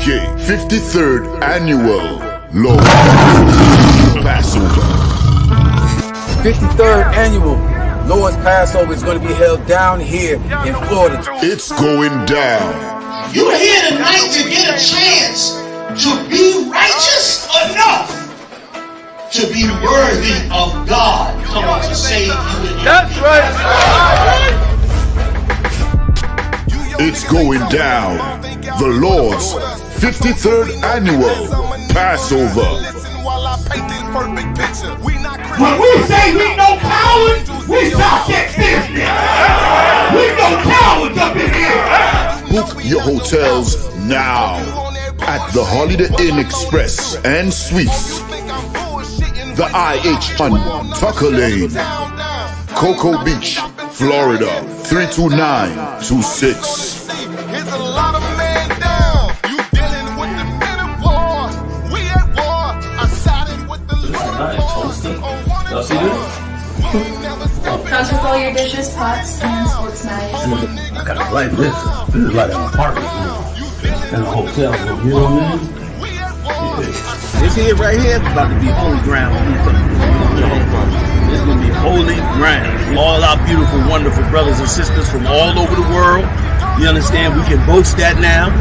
UPK 53rd Annual Lord Passover. 53rd Annual Lord's Passover is going to be held down here in Florida. It's going down. You're here tonight to get a chance to be righteous enough to be worthy of God. Come on, to save you. That's right. It's going down. The Lord's 53rd Annual Passover. When we say we no cowards, we stop that business. We no cowards up in here. Book your hotels now at the Holiday Inn Express and Suites, the IH on Tucker Lane, Cocoa Beach, Florida 32926. Y'all see this? Comes with all your dishes, pots, pans, forks, knives. I gotta like this. This is like an apartment and a hotel room. You know what I mean? Yeah. This here right here is about to be holy ground. This is gonna be holy ground. All our beautiful, wonderful brothers and sisters from all over the world. You understand? We can boast that now.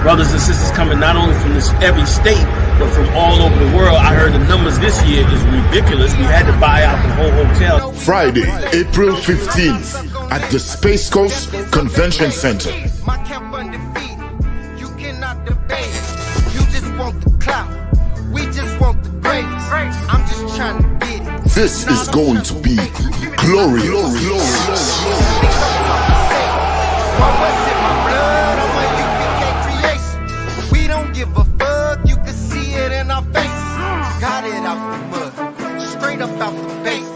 Brothers and sisters coming not only from every state, but from all over the world. I heard the numbers this year is ridiculous. We had to buy out the whole hotel. Friday, April 15th at the Space Coast Convention Center. You cannot debate. You just want the clout. We just want the praise. I'm just trying to get it. This is going to be glorious. We don't give a fuck. You can see it in our face. Got it out the mud, straight up out the base.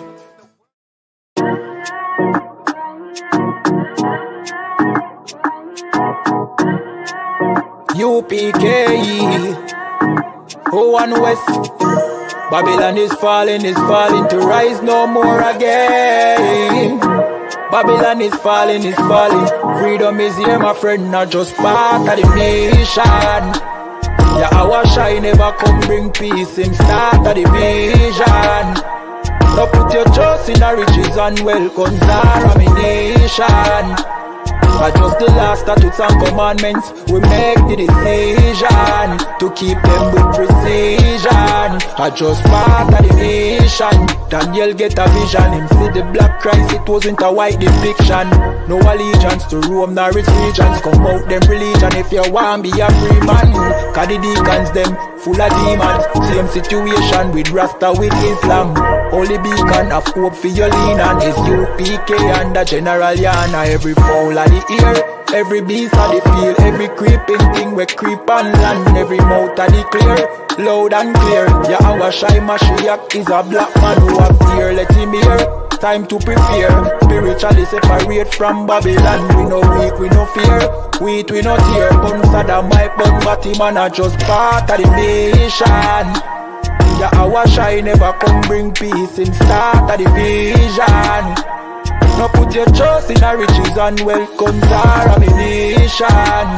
UPK 01 West. Babylon is falling to rise no more again. Babylon is falling. Freedom is here, my friend, not just part of the nation. Yeah, our shine never come bring peace, him start of the vision. Now put your trust in the riches and wealth, guns are ammunition. Just the last statutes and commandments, we make the decision to keep them with precision. Just part of the nation. Daniel get a vision, him see the black Christ, it wasn't a white depiction. No allegiance to Rome nor its regions, come out them religion if you want be a free man. Cause the deacons them full of demons, same situation with Rasta with Islam. Only beacon of hope for your lean on is UPK and the General Yana. Every fowl of the ear, every beast of the field, every creeping thing we creep on land, every mouth of the clear, loud and clear. Yeah, our shy Mashiach is a black man who have ear, let him hear. Time to prepare, spiritually separate from Babylon. We no weak, we no fear, we no tear. Bun Saddam, my bun Batman are just part of the nation. Yeah, our shine never come bring peace in start of the vision. Now put your trust in the riches and wealth, guns are ammunition.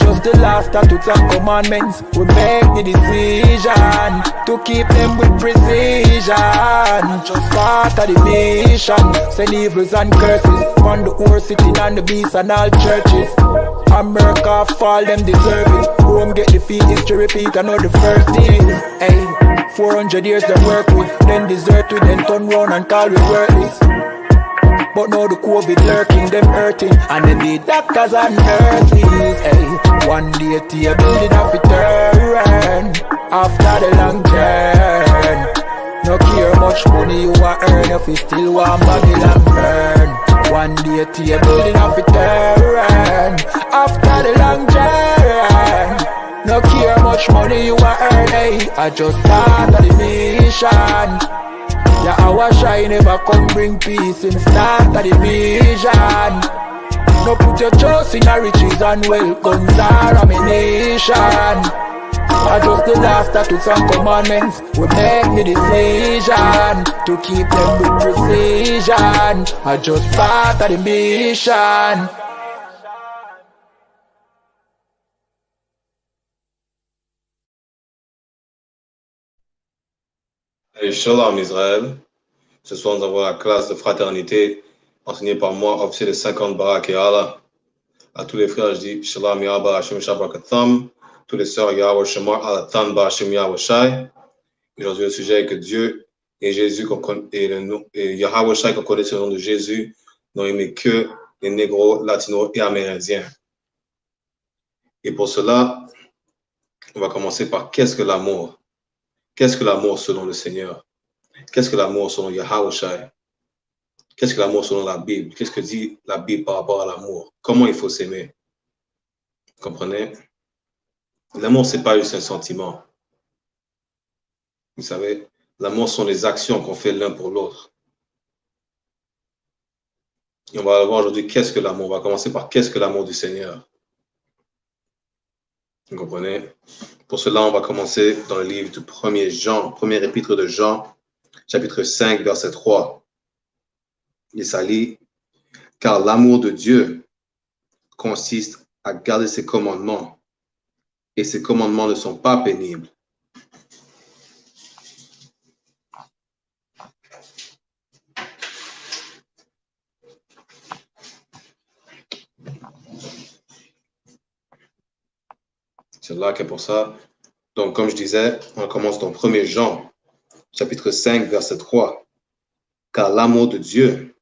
Just the last statutes and commandments, we make the decision to keep them with precision. Just part of the nation, send evils and curses on the whole city and the beasts and all churches. America fall, them deserve it. Rome get defeat, history repeat, I know the first thing. Hey, 400 years them work with, then desert with, then turn round and call we worthless. But now the COVID lurking, them hurting, and then the doctors and nurses. Hey, one day to a building of return after the long journey. No care much money you a earn if you still want Babylon burn. One day to a building of return after the long journey. No care much money you a earn. Hey, I just part of the mission. Yeah, our shine never come bring peace in start of the vision. No put your trust in the riches and wealth, guns are ammunition. Just the last statutes and commandments, we make the decision to keep them with precision. Just part of the mission. Et Shalom Israël. Ce soir, nous avons la classe de fraternité enseignée par moi, officier de 50 Barak et Allah. À tous les frères, je dis Shalom Yahba Hashem Shabakatam. Tous les sœurs, Yahweh Shemar Alatan Ba Hashem Yahweh Shai. Aujourd'hui, le sujet est que Dieu et Jésus, et Yahweh Shai, qu'on connaît ce nom de Jésus, n'ont aimé que les négros, latinos et amérindiens. Et pour cela, on va commencer par qu'est-ce que l'amour? Qu'est-ce que l'amour selon le Seigneur? Qu'est-ce que l'amour selon Yahweh Shai? Qu'est-ce que l'amour selon la Bible? Qu'est-ce que dit la Bible par rapport à l'amour? Comment il faut s'aimer? Vous comprenez? L'amour, ce n'est pas juste un sentiment. Vous savez, l'amour sont les actions qu'on fait l'un pour l'autre. Et on va voir aujourd'hui qu'est-ce que l'amour. On va commencer par qu'est-ce que l'amour du Seigneur? Vous comprenez? Pour cela, on va commencer dans le livre du 1er Jean, premier épître de Jean, chapitre 5, verset 3. Et ça lit, « Car l'amour de Dieu consiste à garder ses commandements, et ses commandements ne sont pas pénibles. » C'est là que pour ça. Donc, comme je disais, on commence dans 1er Jean, chapitre 5, verset 3. « Car l'amour de Dieu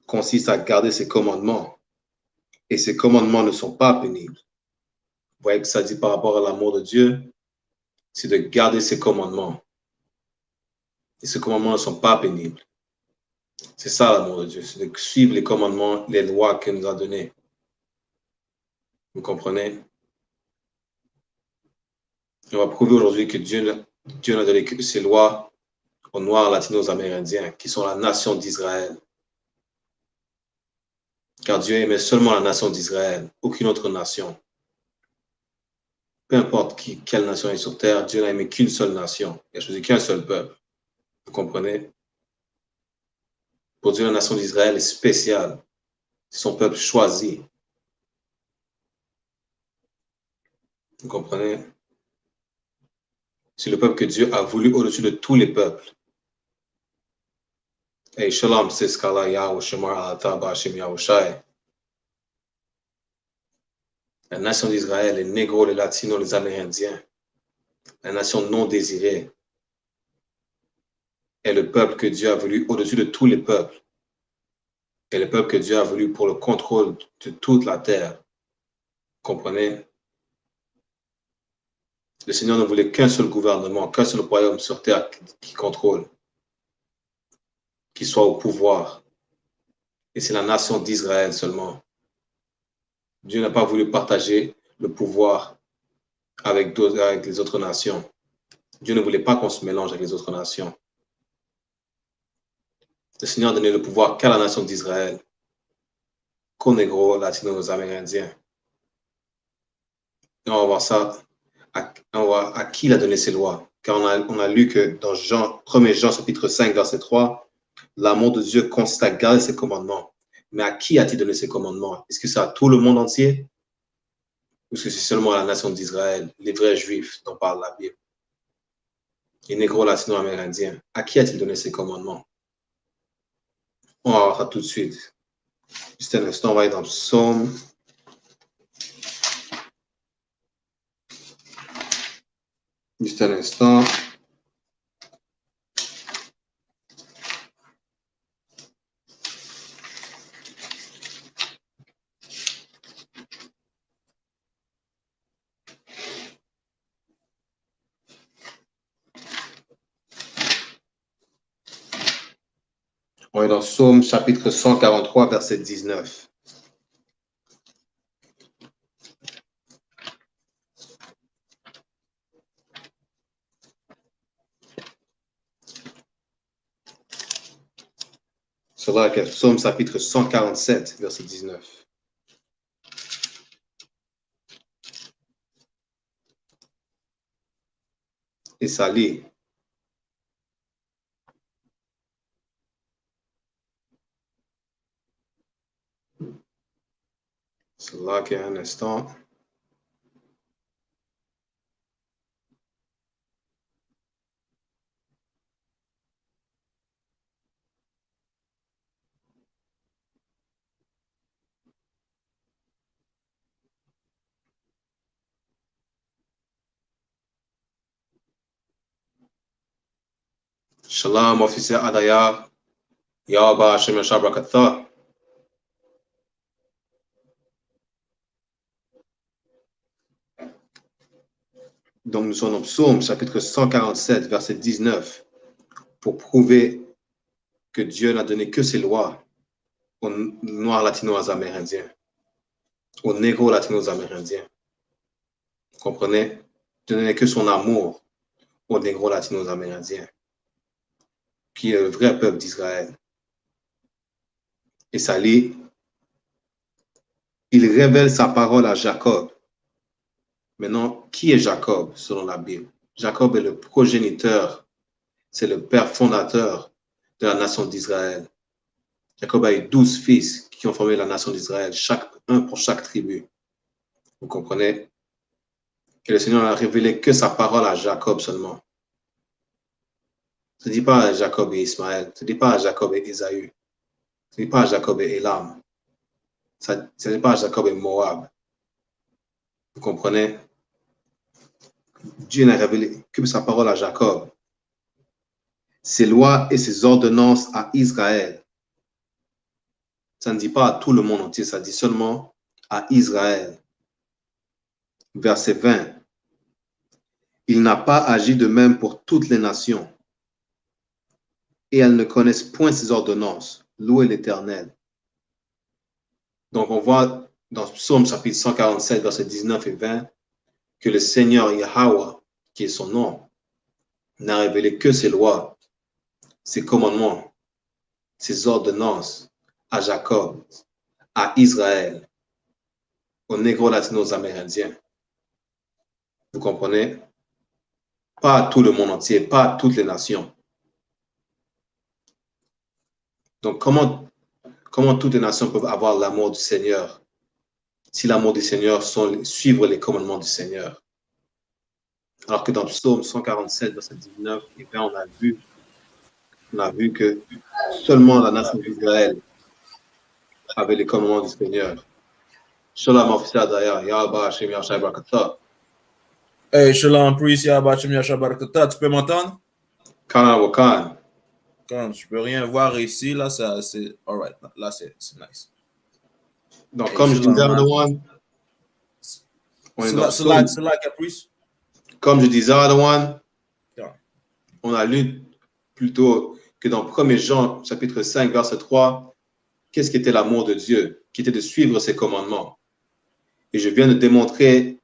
consiste à garder ses commandements, et ses commandements ne sont pas pénibles. » Vous voyez que ça dit par rapport à l'amour de Dieu, c'est de garder ses commandements. Et ces commandements ne sont pas pénibles. C'est ça l'amour de Dieu, c'est de suivre les commandements, les lois qu'il nous a données. Vous comprenez? On va prouver aujourd'hui que Dieu n'a donné que ses lois aux Noirs, Latinos, Amérindiens, qui sont la nation d'Israël. Car Dieu aimait seulement la nation d'Israël, aucune autre nation. Peu importe quelle nation est sur terre, Dieu n'a aimé qu'une seule nation. Il a choisi qu'un seul peuple. Vous comprenez? Pour Dieu, la nation d'Israël est spéciale. C'est son peuple choisi. Vous comprenez? C'est le peuple que Dieu a voulu au-dessus de tous les peuples. Et Shalom, c'est ce qu'Allah Yahweh Shemar Alata Ba Hashem Yahweh Shai. La nation d'Israël, les négros, les latinos, les amérindiens, la nation non désirée, est le peuple que Dieu a voulu au-dessus de tous les peuples. Et le peuple que Dieu a voulu pour le contrôle de toute la terre. Vous comprenez? Le Seigneur ne voulait qu'un seul gouvernement, qu'un seul royaume sur terre qui contrôle, qui soit au pouvoir. Et c'est la nation d'Israël seulement. Dieu n'a pas voulu partager le pouvoir avec les autres nations. Dieu ne voulait pas qu'on se mélange avec les autres nations. Le Seigneur a donné le pouvoir qu'à la nation d'Israël, qu'aux négros, latinos, amérindiens. Et on va voir ça, à qui il a donné ses lois. Car on a lu que dans 1er Jean, chapitre 5, verset 3, l'amour de Dieu consiste à garder ses commandements. Mais à qui a-t-il donné ses commandements? Est-ce que c'est à tout le monde entier? Ou est-ce que c'est seulement à la nation d'Israël, les vrais juifs dont parle la Bible? Les négros latino-amérindiens. À qui a-t-il donné ses commandements? On va voir ça tout de suite. Juste un instant, on va aller dans Psaume. Juste un instant. On est dans Psaume chapitre 143, verset 19. Cela est Psaume chapitre 147, verset 19. Et ça lit. Cela qui est un instant. Shalom, officier Adaya. Yahweh Hashem Yashar Barakatah. Donc nous sommes dans Psaume, chapitre 147, verset 19, pour prouver que Dieu n'a donné que ses lois aux Noirs latino-amérindiens, aux Négros latino-amérindiens. Vous comprenez? Dieu n'a donné que son amour aux Négros latino-amérindiens, qui est le vrai peuple d'Israël. Et ça lit, il révèle sa parole à Jacob. Maintenant, qui est Jacob selon la Bible? Jacob est le progéniteur, c'est le père fondateur de la nation d'Israël. Jacob a eu 12 fils qui ont formé la nation d'Israël, un pour chaque tribu. Vous comprenez? Et le Seigneur n'a révélé que sa parole à Jacob seulement. Ce ne dit pas à Jacob et Ismaël, ce ne dit pas à Jacob et Ésaü, ce ne dit pas à Jacob et Élam, ce ne dit pas à Jacob et Moab. Vous comprenez? Dieu n'a révélé que sa parole à Jacob. Ses lois et ses ordonnances à Israël. Ça ne dit pas à tout le monde entier, ça dit seulement à Israël. Verset 20. Il n'a pas agi de même pour toutes les nations, et elles ne connaissent point ses ordonnances. Louez l'Éternel. Donc on voit dans Psaume chapitre 147, versets 19 et 20, que le Seigneur Yahweh, qui est son nom, n'a révélé que ses lois, ses commandements, ses ordonnances à Jacob, à Israël, aux Négros latino-amérindiens. Vous comprenez? Pas à tout le monde entier, pas à toutes les nations. Donc comment toutes les nations peuvent avoir l'amour du Seigneur si l'amour du Seigneur sont suivre les commandements du Seigneur? Alors que dans Psaume 147, verset 19, et 20, on a vu que seulement la nation d'Israël avait les commandements du Seigneur. Shalom, officier Adaya, Yahweh Hashem Yashar Barakatah. Hey, Shalom, priest, Yahweh Hashem Yashar Barakatah. Tu peux m'entendre? Kana Wakan. Quand je peux rien voir ici, là, c'est alright. Là, c'est nice. Donc, Hey, comme je Shalom, disais, man. Adawan, on est dans C'est Psaume. là, Caprice. Comme je disais, Adawan, Yeah. on a lu plutôt que dans 1 Jean, chapitre 5, verset 3, qu'est-ce qu'était l'amour de Dieu, qui était de suivre ses commandements. Et je viens de démontrer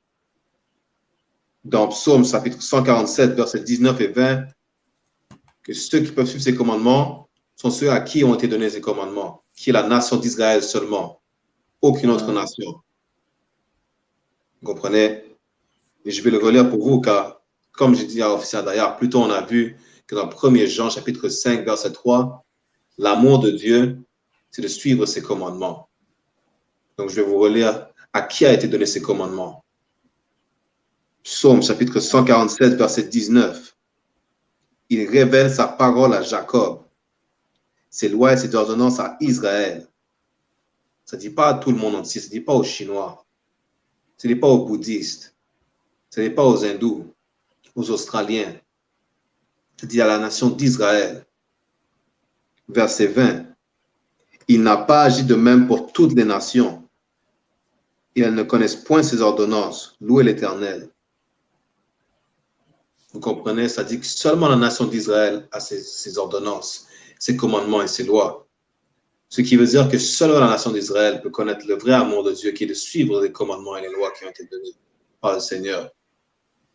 dans Psaume, chapitre 147, versets 19 et 20, que ceux qui peuvent suivre ses commandements sont ceux à qui ont été donnés ces commandements, qui est la nation d'Israël seulement, aucune autre nation. Vous comprenez? Et je vais le relire pour vous, car, comme j'ai dit à l'officier d'ailleurs, plus tôt on a vu que dans 1 Jean, chapitre 5, verset 3, l'amour de Dieu, c'est de suivre ses commandements. Donc, je vais vous relire à qui a été donné ces commandements. Psaume, chapitre 147, verset 19. Il révèle sa parole à Jacob, ses lois et ses ordonnances à Israël. Ça ne dit pas à tout le monde entier, ça ne dit pas aux Chinois, ce n'est pas aux bouddhistes, ce n'est pas aux hindous, aux Australiens. Ça dit à la nation d'Israël. Verset 20. Il n'a pas agi de même pour toutes les nations, et elles ne connaissent point ses ordonnances. Louez l'Éternel. Vous comprenez? Ça dit que seulement la nation d'Israël a ses ordonnances, ses commandements et ses lois. Ce qui veut dire que seule la nation d'Israël peut connaître le vrai amour de Dieu qui est de suivre les commandements et les lois qui ont été donnés par le Seigneur.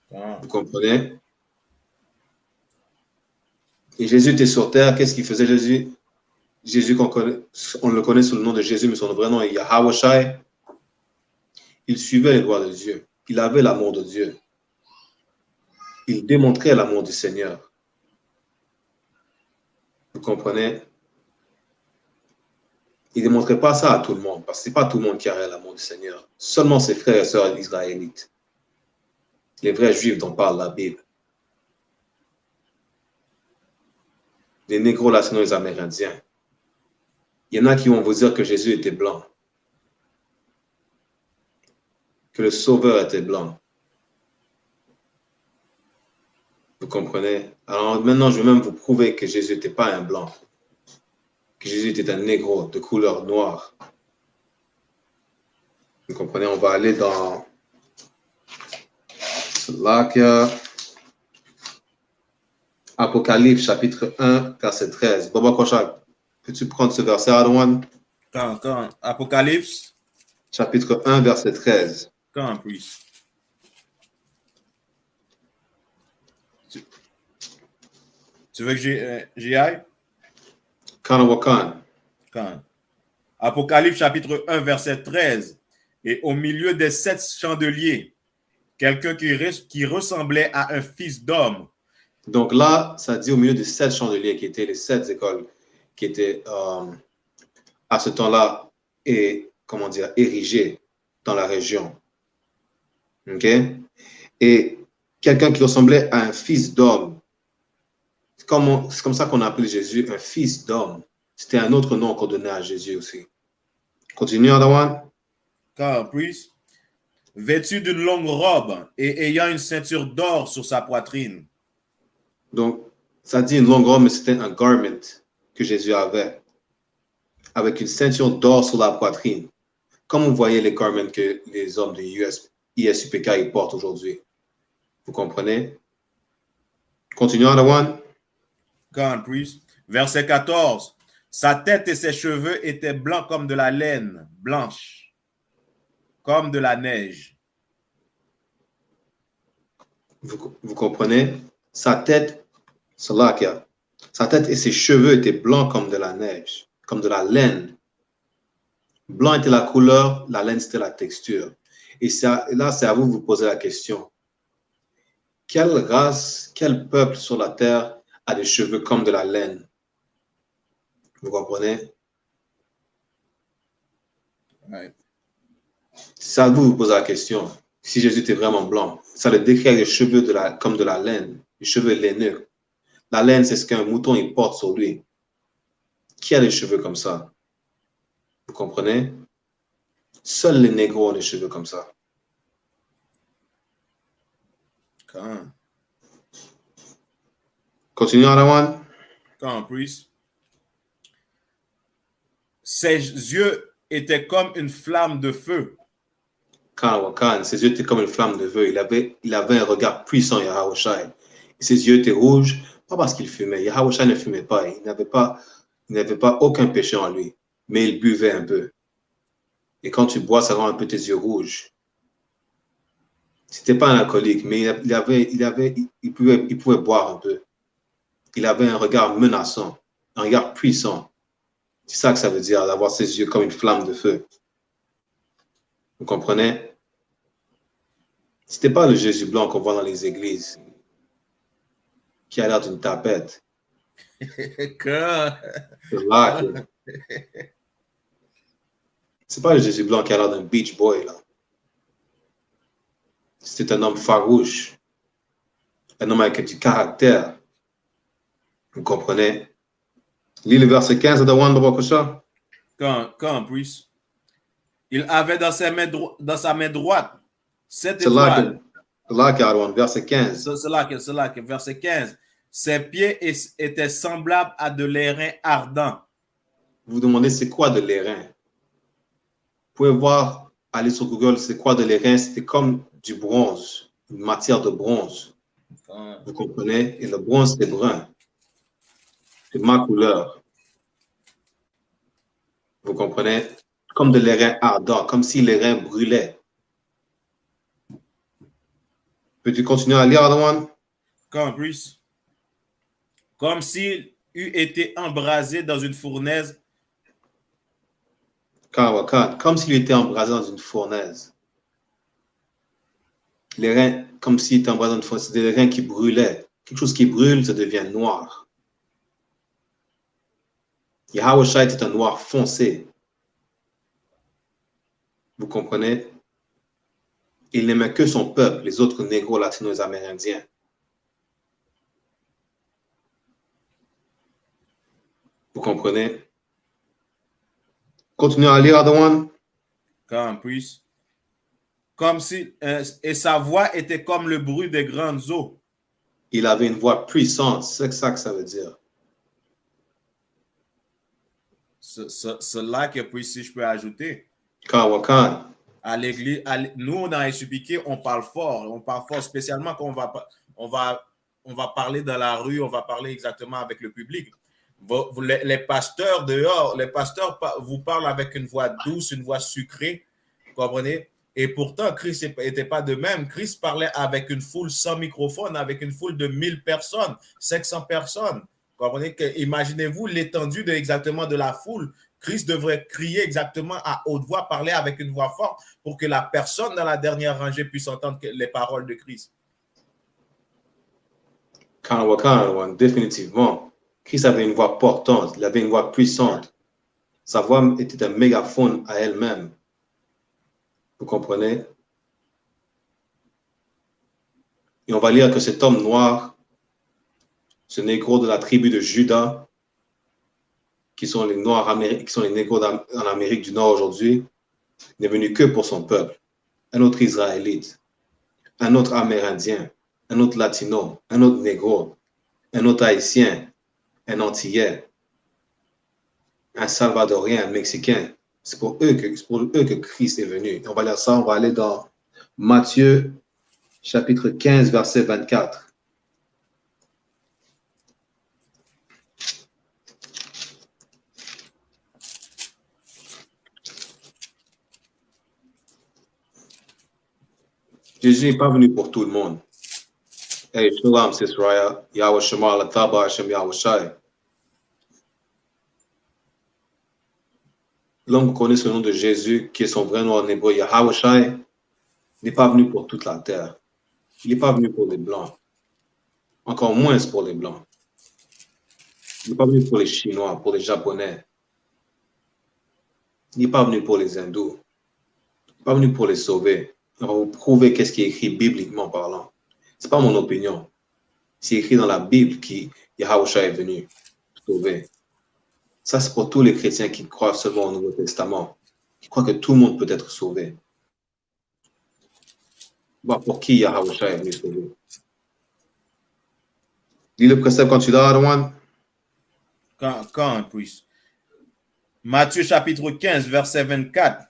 Vous comprenez? Et Jésus était sur terre. Qu'est-ce qu'il faisait, Jésus? Jésus, on le connaît sous le nom de Jésus, mais son vrai nom est Yahweh Shai. Il suivait les lois de Dieu. Il avait l'amour de Dieu. Il démontrait l'amour du Seigneur. Vous comprenez? Il ne démontrait pas ça à tout le monde, parce que ce n'est pas tout le monde qui a l'amour du Seigneur. Seulement ses frères et sœurs israélites. Les vrais juifs dont parle la Bible. Les négros latino et les amérindiens. Il y en a qui vont vous dire que Jésus était blanc. Que le Sauveur était blanc. Vous comprenez? Alors maintenant, je vais même vous prouver que Jésus n'était pas un blanc, que Jésus était un négro de couleur noire. Vous comprenez? On va aller dans Apocalypse chapitre 1, verset 13. Baba Kochak, peux-tu prendre ce verset, Adouane? Quand Apocalypse, Chapitre 1, verset 13. quand, puis. Tu veux que j'y aille? Kanawakan. Quand? Apocalypse chapitre 1, verset 13. Et au milieu des 7 chandeliers, quelqu'un qui ressemblait à un fils d'homme. Donc là, ça dit au milieu des 7 chandeliers qui étaient les 7 écoles qui étaient à ce temps-là érigées dans la région. OK? Et quelqu'un qui ressemblait à un fils d'homme. C'est comme ça qu'on a appelé Jésus un fils d'homme. C'était un autre nom qu'on donnait à Jésus aussi. Continue, Adawan. Quand, puis, vêtu d'une longue robe et ayant une ceinture d'or sur sa poitrine. Donc, ça dit une longue robe, mais c'était un garment que Jésus avait, avec une ceinture d'or sur la poitrine. Comme vous voyez les garments que les hommes de ISUPK ils portent aujourd'hui. Vous comprenez? Continuons, Adawan. Quand, puis, verset 14. Sa tête et ses cheveux étaient blancs comme de la laine, blanche, comme de la neige. Vous comprenez? Sa tête et ses cheveux étaient blancs comme de la neige, comme de la laine. Blanc était la couleur, la laine c'était la texture. Et là, c'est à vous de vous poser la question. Quelle race, quel peuple sur la terre a des cheveux comme de la laine? Vous comprenez? Ouais. C'est à vous de vous poser la question. Si Jésus était vraiment blanc, ça le décrit avec des cheveux comme de la laine, des cheveux laineux. La laine, c'est ce qu'un mouton il porte sur lui. Qui a des cheveux comme ça? Vous comprenez? Seuls les négros ont des cheveux comme ça. Quand? Continuons, Adawan. Quand, puis, ses yeux étaient comme une flamme de feu. Quand ses yeux étaient comme une flamme de feu. Il avait un regard puissant, Yahawashi. Et ses yeux étaient rouges, pas parce qu'il fumait. Yahawashi ne fumait pas. Il n'avait pas aucun péché en lui. Mais il buvait un peu. Et quand tu bois, ça rend un peu tes yeux rouges. C'était pas un alcoolique, mais il pouvait boire un peu. Il avait un regard menaçant, un regard puissant. C'est ça que ça veut dire, d'avoir ses yeux comme une flamme de feu. Vous comprenez? C'était pas le Jésus blanc qu'on voit dans les églises, qui a l'air d'une tapette. C'est pas le Jésus blanc qui a l'air d'un beach boy, là. C'était un homme farouche, un homme avec du caractère. Vous comprenez? Lis le verset 15 de Dawan Babakosha. Quand, puis, il avait dans sa main droite 7 C'est là étoiles. que verset 15. C'est là que verset 15. Ses pieds étaient semblables à de l'airain ardent. Vous vous demandez c'est quoi de l'airain? Vous pouvez voir, aller sur Google, c'est quoi de l'airain? C'était comme du bronze, une matière de bronze. Vous comprenez? Et le bronze, c'est brun. C'est ma couleur. Vous comprenez? Comme de l'airain ardent, comme si l'airain brûlait. Peux-tu continuer à lire, Adawan? Quand, puis, comme s'il eût été embrasé dans une fournaise. Comme s'il était embrasé dans une fournaise. Les reins, comme s'il était embrasé dans une fournaise, c'est des reins qui brûlaient. Quelque chose qui brûle, ça devient noir. Yahawashi était un noir foncé. Vous comprenez? Il n'aimait que son peuple, les autres négros latinos amérindiens. Vous comprenez? Continuez à lire, Adawan. Quand, puis, comme si, et sa voix était comme le bruit des grandes eaux. Il avait une voix puissante. C'est ça que ça veut dire. Cela que puis si je peux ajouter. Kawakan. À l'église, nous dans SUPK, on parle fort, spécialement quand on va parler dans la rue, on va parler exactement avec le public. Les pasteurs dehors, les pasteurs vous parlent avec une voix douce, une voix sucrée, vous comprenez? Et pourtant, Christ n'était pas de même. Christ parlait avec une foule sans microphone, avec une foule de 1000 personnes, 500 personnes. Vous comprenez? Imaginez-vous l'étendue exactement de la foule. Christ devrait crier exactement à haute voix, parler avec une voix forte pour que la personne dans la dernière rangée puisse entendre les paroles de Christ. Définitivement. Christ avait une voix portante, il avait une voix puissante. Sa voix était un mégaphone à elle-même. Vous comprenez? Et on va lire que cet homme noir, ce négro de la tribu de Juda, qui sont les Noirs américains, qui sont les négros en Amérique du Nord aujourd'hui, n'est venu que pour son peuple. Un autre Israélite, un autre Amérindien, un autre Latino, un autre négro, un autre Haïtien, un Antillais, un Salvadorien, un Mexicain. C'est pour eux que Christ est venu. On va lire ça, on va aller dans Matthieu, chapitre 15, verset 24. Jésus n'est pas venu pour tout le monde. Hey, Shalom, Sis Raya, Yahweh Shema, Lataba, Hashem Yahweh Shai. L'homme connaît ce nom de Jésus, qui est son vrai nom en hébreu, Yahweh Shai, n'est pas venu pour toute la terre. Il n'est pas venu pour les Blancs. Encore moins pour les Blancs. Il n'est pas venu pour les Chinois, pour les Japonais. Il n'est pas venu pour les Hindous. Il n'est pas venu pour les sauver. On va vous prouver qu'est-ce qui est écrit bibliquement parlant. Ce n'est pas mon opinion. C'est écrit dans la Bible que Yahushua est venu sauver. Ça, c'est pour tous les chrétiens qui croient seulement au Nouveau Testament, qui croient que tout le monde peut être sauvé. Bon, pour qui Yahushua est venu sauver? Dis le précepte quand tu l'as, Adawan. Quand, puis. Matthieu chapitre 15, verset 24.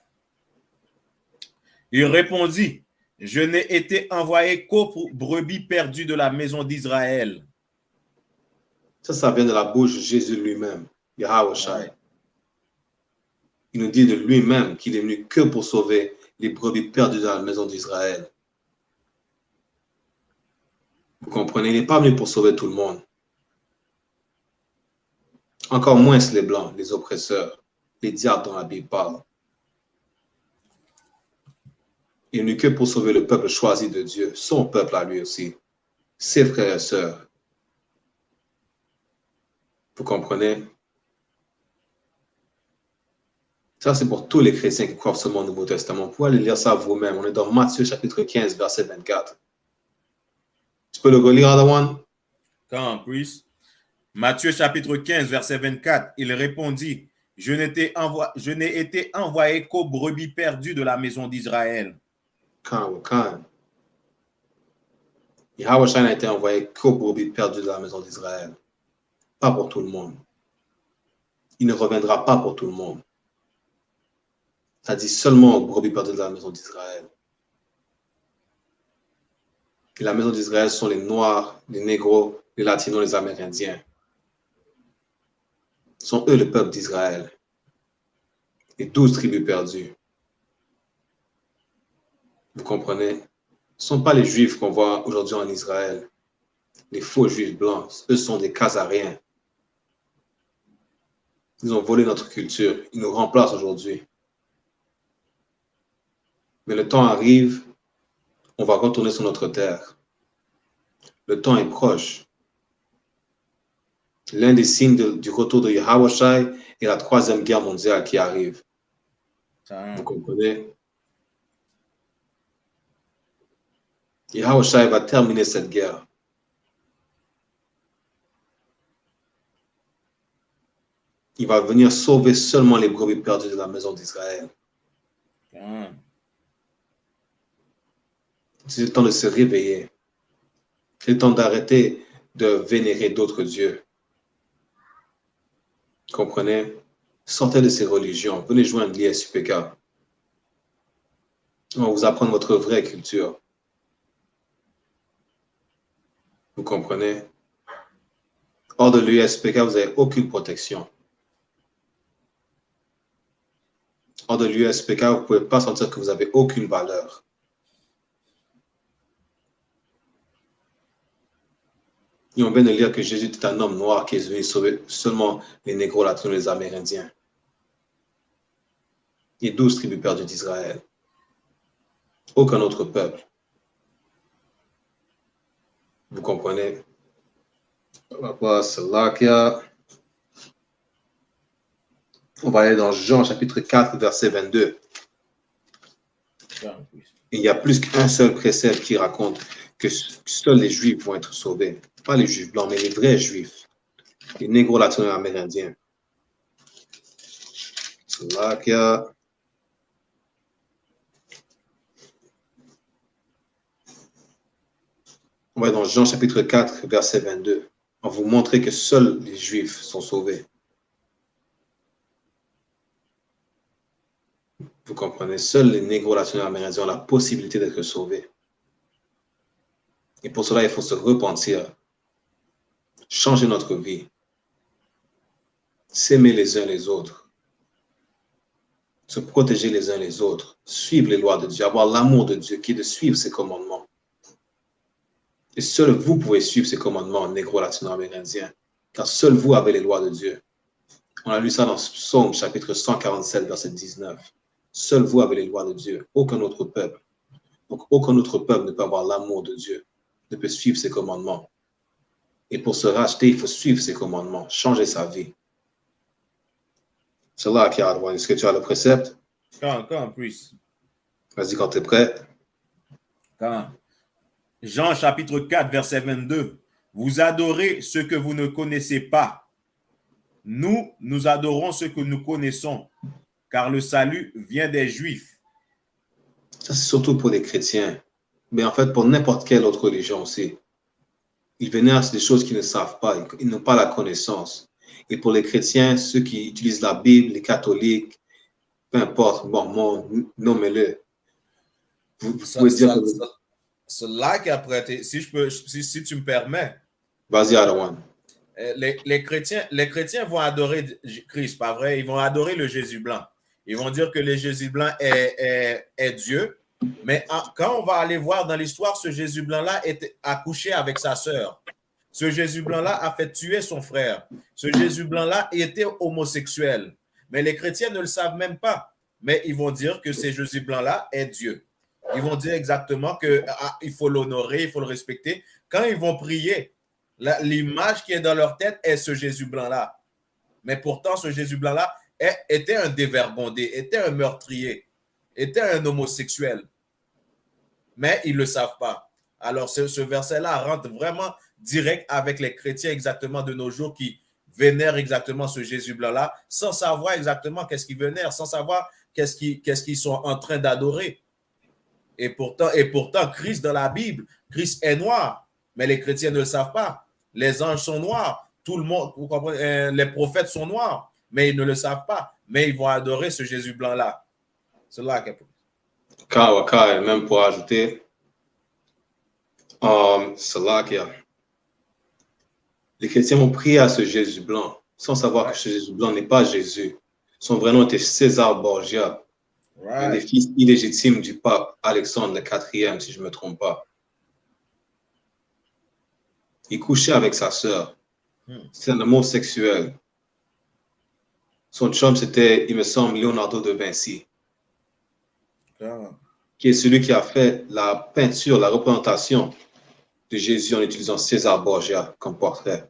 Il répondit, je n'ai été envoyé qu'aux brebis perdues de la maison d'Israël. Ça vient de la bouche de Jésus lui-même, Yahushua. Il nous dit de lui-même qu'il est venu que pour sauver les brebis perdues dans la maison d'Israël. Vous comprenez, il n'est pas venu pour sauver tout le monde. Encore moins les Blancs, les oppresseurs, les diables dont la Bible parle. Il n'est venu que pour sauver le peuple choisi de Dieu, son peuple à lui aussi, ses frères et sœurs. Vous comprenez? Ça, c'est pour tous les chrétiens qui croient seulement au Nouveau Testament. Vous pouvez aller lire ça vous-même. On est dans Matthieu chapitre 15, verset 24. Tu peux le relire, Adawan? Quand, puis, Matthieu chapitre 15, verset 24, il répondit, je n'ai été envoyé qu'aux brebis perdues de la maison d'Israël. Quand Yahushua n'a été envoyé qu'aux brebis perdues de la maison d'Israël. Pas pour tout le monde. Il ne reviendra pas pour tout le monde. Ça dit seulement aux brebis perdues de la maison d'Israël. Et la maison d'Israël sont les Noirs, les Négros, les Latinos, les Amérindiens. Ce sont eux le peuple d'Israël. Les 12 tribus perdues. Vous comprenez? Ce ne sont pas les Juifs qu'on voit aujourd'hui en Israël. Les faux Juifs blancs. Eux sont des Khazariens. Ils ont volé notre culture. Ils nous remplacent aujourd'hui. Mais le temps arrive, on va retourner sur notre terre. Le temps est proche. L'un des signes du retour de Yahushua est la 3e guerre mondiale qui arrive. Vous comprenez? Yahushua va terminer cette guerre. Il va venir sauver seulement les brebis perdues de la maison d'Israël. C'est le temps de se réveiller. Il est temps d'arrêter de vénérer d'autres dieux. Comprenez? Sortez de ces religions. Venez joindre l'ISUPK. On va vous apprendre votre vraie culture. Vous comprenez? Hors de l'USPK, vous n'avez aucune protection. Hors de l'USPK, vous ne pouvez pas sentir que vous n'avez aucune valeur. Et on vient de lire que Jésus est un homme noir qui est venu sauver seulement les négros latinos, les Amérindiens. Et 12 tribus perdues d'Israël. Aucun autre peuple. Vous comprenez? On va voir cela qu'il y a. On va aller dans Jean chapitre 4, verset 22. Il y a plus qu'un seul précepte qui raconte que seuls les Juifs vont être sauvés. Pas les Juifs blancs, mais les vrais Juifs. Les négros latino-amérindiens. Cela qu'il y a. On va dans Jean chapitre 4, verset 22. On va vous montrer que seuls les Juifs sont sauvés. Vous comprenez? Seuls les négros latino-amérindiens ont la possibilité d'être sauvés. Et pour cela, il faut se repentir. Changer notre vie. S'aimer les uns les autres. Se protéger les uns les autres. Suivre les lois de Dieu. Avoir l'amour de Dieu qui est de suivre ses commandements. Et seul vous pouvez suivre ces commandements négro-latino-amérindiens, car seul vous avez les lois de Dieu. On a lu ça dans Psaume chapitre 147, verset 19. Seul vous avez les lois de Dieu, aucun autre peuple. Donc aucun autre peuple ne peut avoir l'amour de Dieu, ne peut suivre ses commandements. Et pour se racheter, il faut suivre ses commandements, changer sa vie. C'est là qu'il y a. Est-ce que tu as le précepte? Quand, plus. Vas-y quand tu es prêt. Quand? Jean chapitre 4, verset 22. Vous adorez ce que vous ne connaissez pas. Nous adorons ce que nous connaissons, car le salut vient des Juifs. Ça, c'est surtout pour les chrétiens. Mais en fait, pour n'importe quelle autre religion aussi. Ils vénèrent des choses qu'ils ne savent pas. Ils n'ont pas la connaissance. Et pour les chrétiens, ceux qui utilisent la Bible, les catholiques, peu importe, mormons, nommez-le. Vous pouvez dire que... C'est là qu'après, si tu me permets. Vas-y, Adawan. Les chrétiens vont adorer Christ, pas vrai? Ils vont adorer le Jésus blanc. Ils vont dire que le Jésus blanc est Dieu. Mais quand on va aller voir dans l'histoire, ce Jésus blanc-là a couché avec sa sœur. Ce Jésus blanc-là a fait tuer son frère. Ce Jésus blanc-là était homosexuel. Mais les chrétiens ne le savent même pas. Mais ils vont dire que ce Jésus blanc-là est Dieu. Ils vont dire exactement qu'il faut l'honorer, il faut le respecter. Quand ils vont prier, l'image qui est dans leur tête est ce Jésus blanc-là. Mais pourtant, ce Jésus blanc-là était un dévergondé, était un meurtrier, était un homosexuel. Mais ils ne le savent pas. Alors, ce verset-là rentre vraiment direct avec les chrétiens exactement de nos jours qui vénèrent exactement ce Jésus blanc-là sans savoir exactement qu'est-ce qu'ils vénèrent, sans savoir qu'est-ce qu'ils sont en train d'adorer. Et pourtant, Christ dans la Bible, Christ est noir, mais les chrétiens ne le savent pas. Les anges sont noirs, tout le monde, vous comprenez, les prophètes sont noirs, mais ils ne le savent pas. Mais ils vont adorer ce Jésus blanc-là. C'est là qu'il y a. Même pour ajouter, c'est là qu'il y a. Les chrétiens vont prier à ce Jésus blanc, sans savoir que ce Jésus blanc n'est pas Jésus. Son vrai nom était César Borgia. Un des fils illégitimes du pape Alexandre IV, si je ne me trompe pas. Il couchait avec sa sœur. C'est un homosexuel. Son chum, c'était, il me semble, Leonardo da Vinci. Qui est celui qui a fait la peinture, la représentation de Jésus en utilisant César Borgia comme portrait.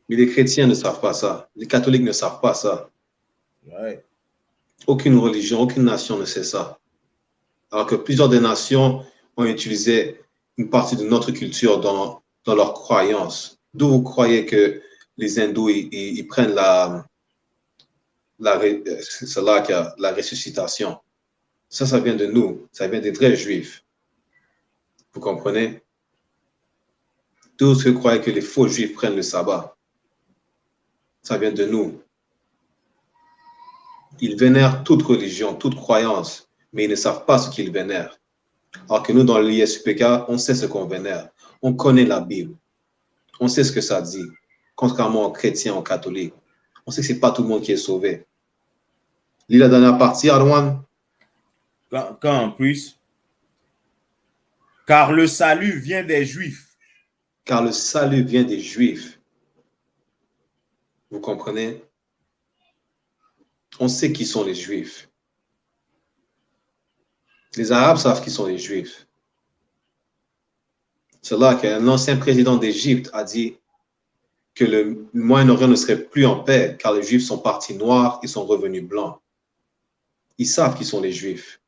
Mais les chrétiens ne savent pas ça. Les catholiques ne savent pas ça. Ouais. Aucune religion, aucune nation ne sait ça. Alors que plusieurs des nations ont utilisé une partie de notre culture dans leurs croyances. D'où vous croyez que les hindous, ils prennent c'est là qu'il y a la ressuscitation. Ça vient de nous. Ça vient des vrais juifs. Vous comprenez? Tous ceux qui croient que les faux juifs prennent le sabbat, ça vient de nous. Ils vénèrent toute religion, toute croyance, mais ils ne savent pas ce qu'ils vénèrent. Alors que nous, dans l'ISUPK, on sait ce qu'on vénère. On connaît la Bible. On sait ce que ça dit. Contrairement aux chrétiens, aux catholiques. On sait que ce n'est pas tout le monde qui est sauvé. Lis la dernière partie, Arwan. Quand en plus, car le salut vient des Juifs. Car le salut vient des Juifs. Vous comprenez? On sait qui sont les Juifs. Les Arabes savent qui sont les Juifs. C'est là qu'un ancien président d'Égypte a dit que le Moyen-Orient ne serait plus en paix car les Juifs sont partis noirs et sont revenus blancs. Ils savent qui sont les Juifs.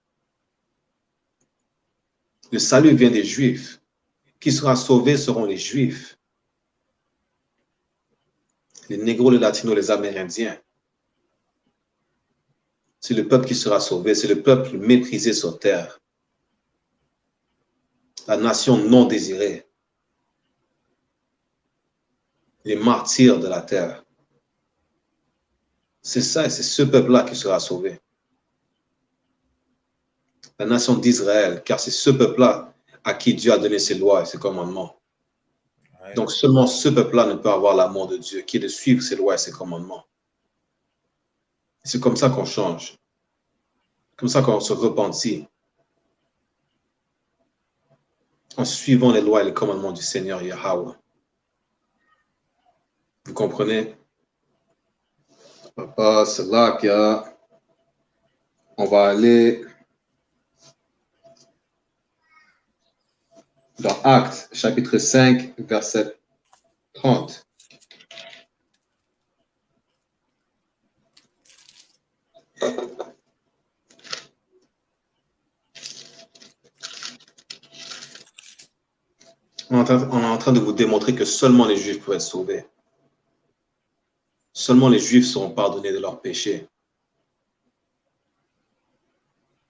Le salut vient des Juifs. Qui sera sauvé seront les Juifs. Les Négros, les Latinos, les Amérindiens. C'est le peuple qui sera sauvé. C'est le peuple méprisé sur terre. La nation non désirée. Les martyrs de la terre. C'est ça et c'est ce peuple-là qui sera sauvé. La nation d'Israël, car c'est ce peuple-là à qui Dieu a donné ses lois et ses commandements. Ouais. Donc seulement ce peuple-là ne peut avoir l'amour de Dieu, qui est de suivre ses lois et ses commandements. C'est comme ça qu'on change. Comme ça qu'on se repentit. En suivant les lois et les commandements du Seigneur Yahweh. Vous comprenez? Papa, c'est là qu'il y a... On va aller dans Actes, chapitre 5, verset 30. On est en train de vous démontrer que seulement les Juifs peuvent être sauvés. Seulement les Juifs seront pardonnés de leurs péchés.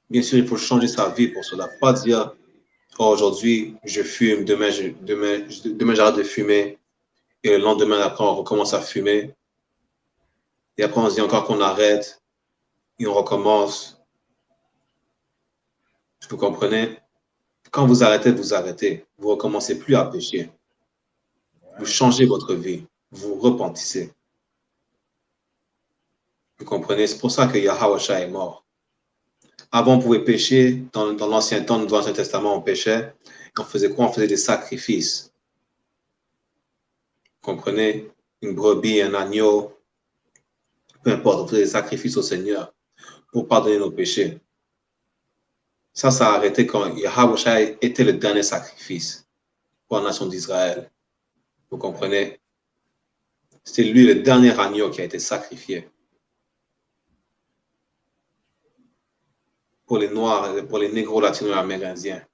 Bien sûr, il faut changer sa vie pour cela. Pas dire, oh, aujourd'hui, je fume, demain j'arrête de fumer. Et le lendemain, après, on recommence à fumer. Et après, on se dit encore qu'on arrête. Et on recommence. Vous comprenez? Quand vous arrêtez, vous arrêtez. Vous ne recommencez plus à pécher. Vous changez votre vie. Vous repentissez. Vous comprenez? C'est pour ça que Yahweh Shai est mort. Avant, on pouvait pécher. Dans l'Ancien temps, dans l'Ancien Testament, on péchait. On faisait quoi? On faisait des sacrifices. Vous comprenez? Une brebis, un agneau. Peu importe, on faisait des sacrifices au Seigneur pour pardonner nos péchés. Ça a arrêté quand Yahweh Shai était le dernier sacrifice pour la nation d'Israël. Vous comprenez? C'est lui le dernier agneau qui a été sacrifié. Pour les Noirs, pour les Négros, Latinos et Amérindiens.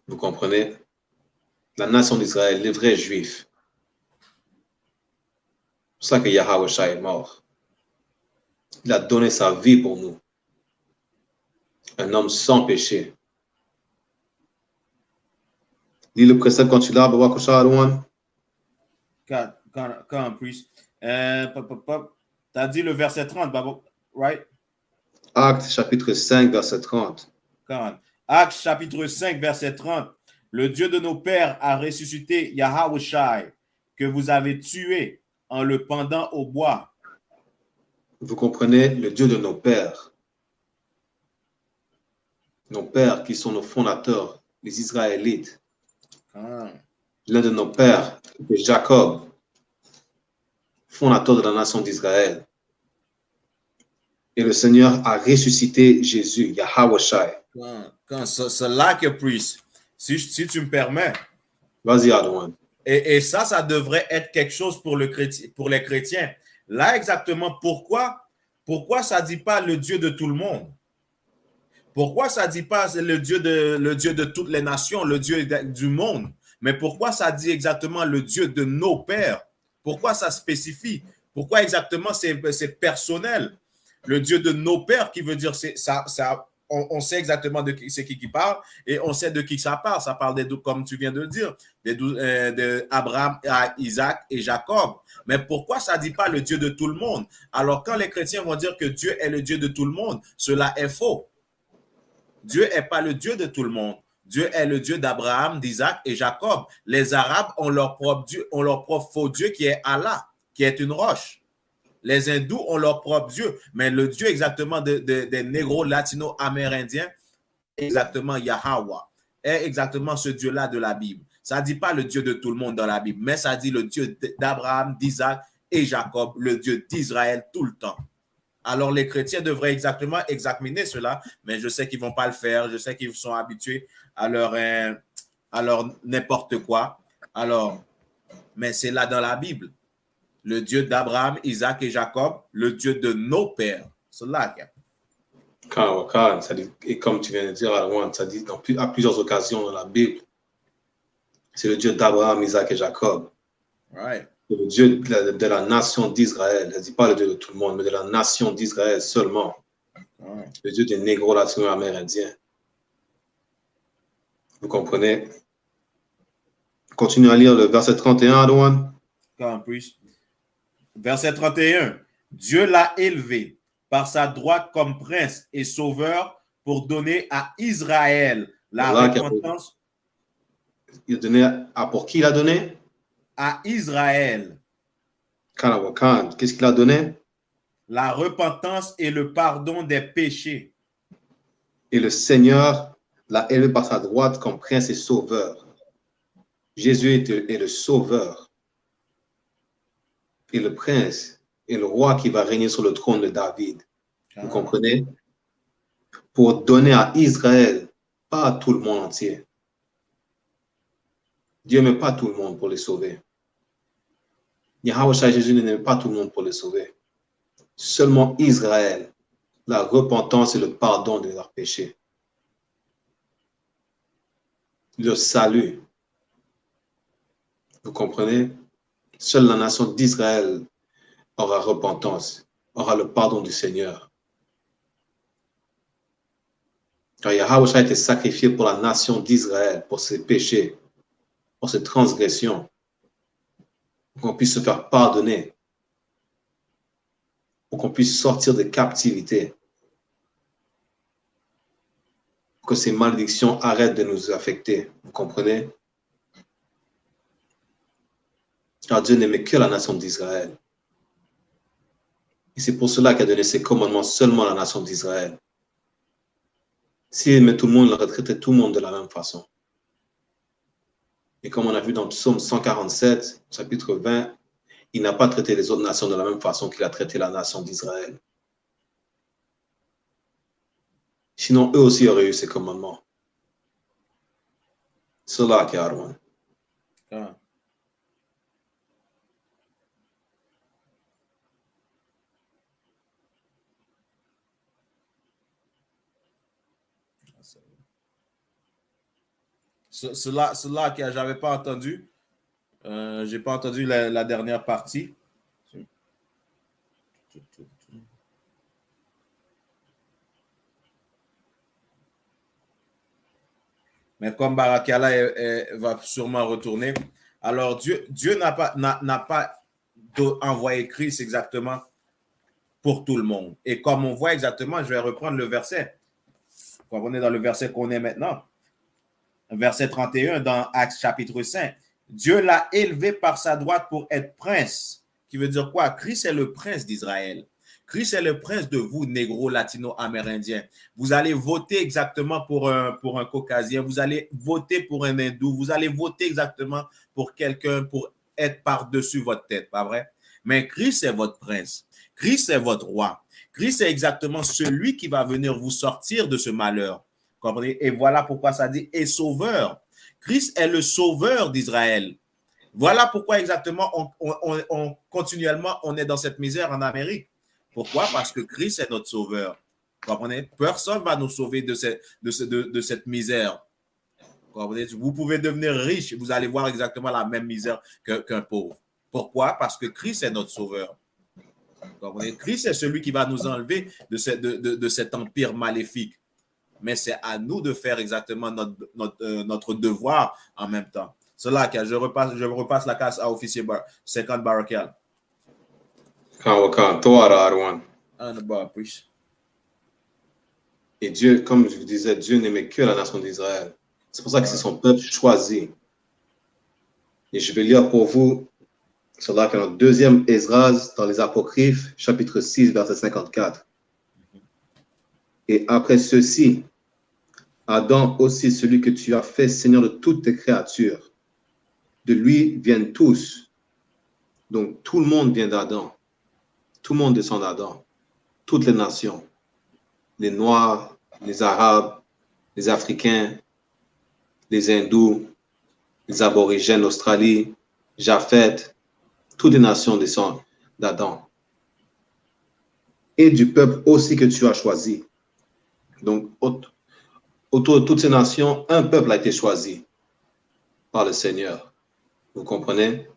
Vous comprenez? La nation d'Israël, les vrais Juifs. C'est pour ça que Yahweh Shai est mort. Il a donné sa vie pour nous. Un homme sans péché. Lis le précepte quand tu l'as, Baba Kosha Arouan. Quand en plus. Tu as dit le verset 30, Baba, right? Actes chapitre 5, verset 30. Actes chapitre 5, verset 30. Le Dieu de nos pères a ressuscité Yahweh Shai, que vous avez tué en le pendant au bois. Vous comprenez, le Dieu de nos pères. Nos pères qui sont nos fondateurs, les Israélites. L'un de nos pères, Jacob, fondateur de la nation d'Israël. Et le Seigneur a ressuscité Jésus, Yahweh Shai. C'est là que priest, si tu me permets. Vas-y, Adouane. Et ça devrait être quelque chose pour les chrétiens. Là, exactement, pourquoi ça ne dit pas le Dieu de tout le monde? Pourquoi ça ne dit pas le Dieu de toutes les nations, le Dieu du monde? Mais pourquoi ça dit exactement le Dieu de nos pères? Pourquoi ça spécifie? Pourquoi exactement c'est personnel? Le Dieu de nos pères qui veut dire ça on sait exactement de qui c'est qui parle et on sait de qui ça parle. Ça parle des 12, comme tu viens de le dire, de Abraham, Isaac et Jacob. Mais pourquoi ça ne dit pas le Dieu de tout le monde? Alors, quand les chrétiens vont dire que Dieu est le Dieu de tout le monde, cela est faux. Dieu n'est pas le Dieu de tout le monde. Dieu est le Dieu d'Abraham, d'Isaac et Jacob. Les Arabes ont leur propre Dieu, ont leur propre faux Dieu qui est Allah, qui est une roche. Les hindous ont leur propre Dieu, mais le Dieu exactement des négros latino-amérindiens, exactement Yahweh, est exactement ce Dieu-là de la Bible. Ça ne dit pas le Dieu de tout le monde dans la Bible, mais ça dit le Dieu d'Abraham, d'Isaac et Jacob, le Dieu d'Israël tout le temps. Alors, les chrétiens devraient exactement examiner cela, mais je sais qu'ils ne vont pas le faire. Je sais qu'ils sont habitués à leur n'importe quoi. Alors, mais c'est là dans la Bible. Le Dieu d'Abraham, Isaac et Jacob, le Dieu de nos pères. C'est là qu'il y a. Ça dit, et comme tu viens de dire, ça dit à plusieurs occasions dans la Bible, c'est le Dieu d'Abraham, Isaac et Jacob. Right. Le Dieu de la nation d'Israël. Je ne dis pas le Dieu de tout le monde, mais de la nation d'Israël seulement. Right. Le Dieu des négros latino-amérindiens. Vous comprenez? Continue à lire le verset 31, Adouane. Verset 31. Dieu l'a élevé par sa droite comme prince et sauveur pour donner à Israël la repentance. Il a donné pour qui il a donné? À Israël. Qu'est-ce qu'il a donné? La repentance et le pardon des péchés. Et le Seigneur l'a élevé par sa droite comme prince et sauveur. Jésus est le sauveur. Et le prince et le roi qui va régner sur le trône de David. Vous comprenez? Pour donner à Israël, pas à tout le monde entier. Dieu n'aime pas tout le monde pour les sauver. Yahweh Jésus n'aime pas tout le monde pour les sauver. Seulement Israël, la repentance et le pardon de leurs péchés. Le salut. Vous comprenez? Seule la nation d'Israël aura repentance, aura le pardon du Seigneur. Car Yahweh a été sacrifié pour la nation d'Israël, pour ses péchés, pour ses transgressions, pour qu'on puisse se faire pardonner, pour qu'on puisse sortir de captivité, pour que ces malédictions arrêtent de nous affecter. Vous comprenez? Car Dieu n'aimait que la nation d'Israël. Et c'est pour cela qu'il a donné ses commandements seulement à la nation d'Israël. S'il aimait tout le monde, il aurait traité tout le monde de la même façon. Et comme on a vu dans Psaume 147, chapitre 20, il n'a pas traité les autres nations de la même façon qu'il a traité la nation d'Israël. Sinon, eux aussi auraient eu ces commandements. C'est là qu'il y a Arwan. Cela que je n'avais pas entendu. Je n'ai pas entendu la dernière partie. Mais comme Barakala va sûrement retourner, alors Dieu n'a pas envoyé Christ exactement pour tout le monde. Et comme on voit exactement, je vais reprendre le verset. Quand on est dans le verset qu'on est maintenant. Verset 31 dans Actes chapitre 5. Dieu l'a élevé par sa droite pour être prince. Qui veut dire quoi? Christ est le prince d'Israël. Christ est le prince de vous, négro, latino, amérindiens. Vous allez voter exactement pour un caucasien. Vous allez voter pour un hindou. Vous allez voter exactement pour quelqu'un pour être par-dessus votre tête, pas vrai? Mais Christ est votre prince. Christ est votre roi. Christ est exactement celui qui va venir vous sortir de ce malheur. Comprenez? Et voilà pourquoi ça dit « et sauveur ». Christ est le sauveur d'Israël. Voilà pourquoi exactement continuellement on est dans cette misère en Amérique. Pourquoi? Parce que Christ est notre sauveur. Comprenez? Personne ne va nous sauver de cette misère. Comprenez? Vous pouvez devenir riche, vous allez voir exactement la même misère qu'un pauvre. Pourquoi? Parce que Christ est notre sauveur. Comprenez? Christ est celui qui va nous enlever de cet empire maléfique. mais c'est à nous de faire exactement notre devoir en même temps. C'est là que je repasse la casse à officier 50 Barakel. Quand Torah, Arwan. And the preach. Et Dieu, comme je vous disais, Dieu n'aimait que la nation d'Israël. C'est pour ça que c'est son peuple choisi. Et je vais lire pour vous cela que dans le deuxième Esdras, dans les Apocryphes, chapitre 6, verset 54. Et après ceci, Adam aussi, celui que tu as fait Seigneur de toutes tes créatures, de lui viennent tous. Donc tout le monde vient d'Adam. Tout le monde descend d'Adam. Toutes les nations. Les Noirs, les Arabes, les Africains, les Hindous, les Aborigènes d'Australie, Japheth, toutes les nations descendent d'Adam. Et du peuple aussi que tu as choisi. Donc, autour de toutes ces nations, un peuple a été choisi par le Seigneur. Vous comprenez?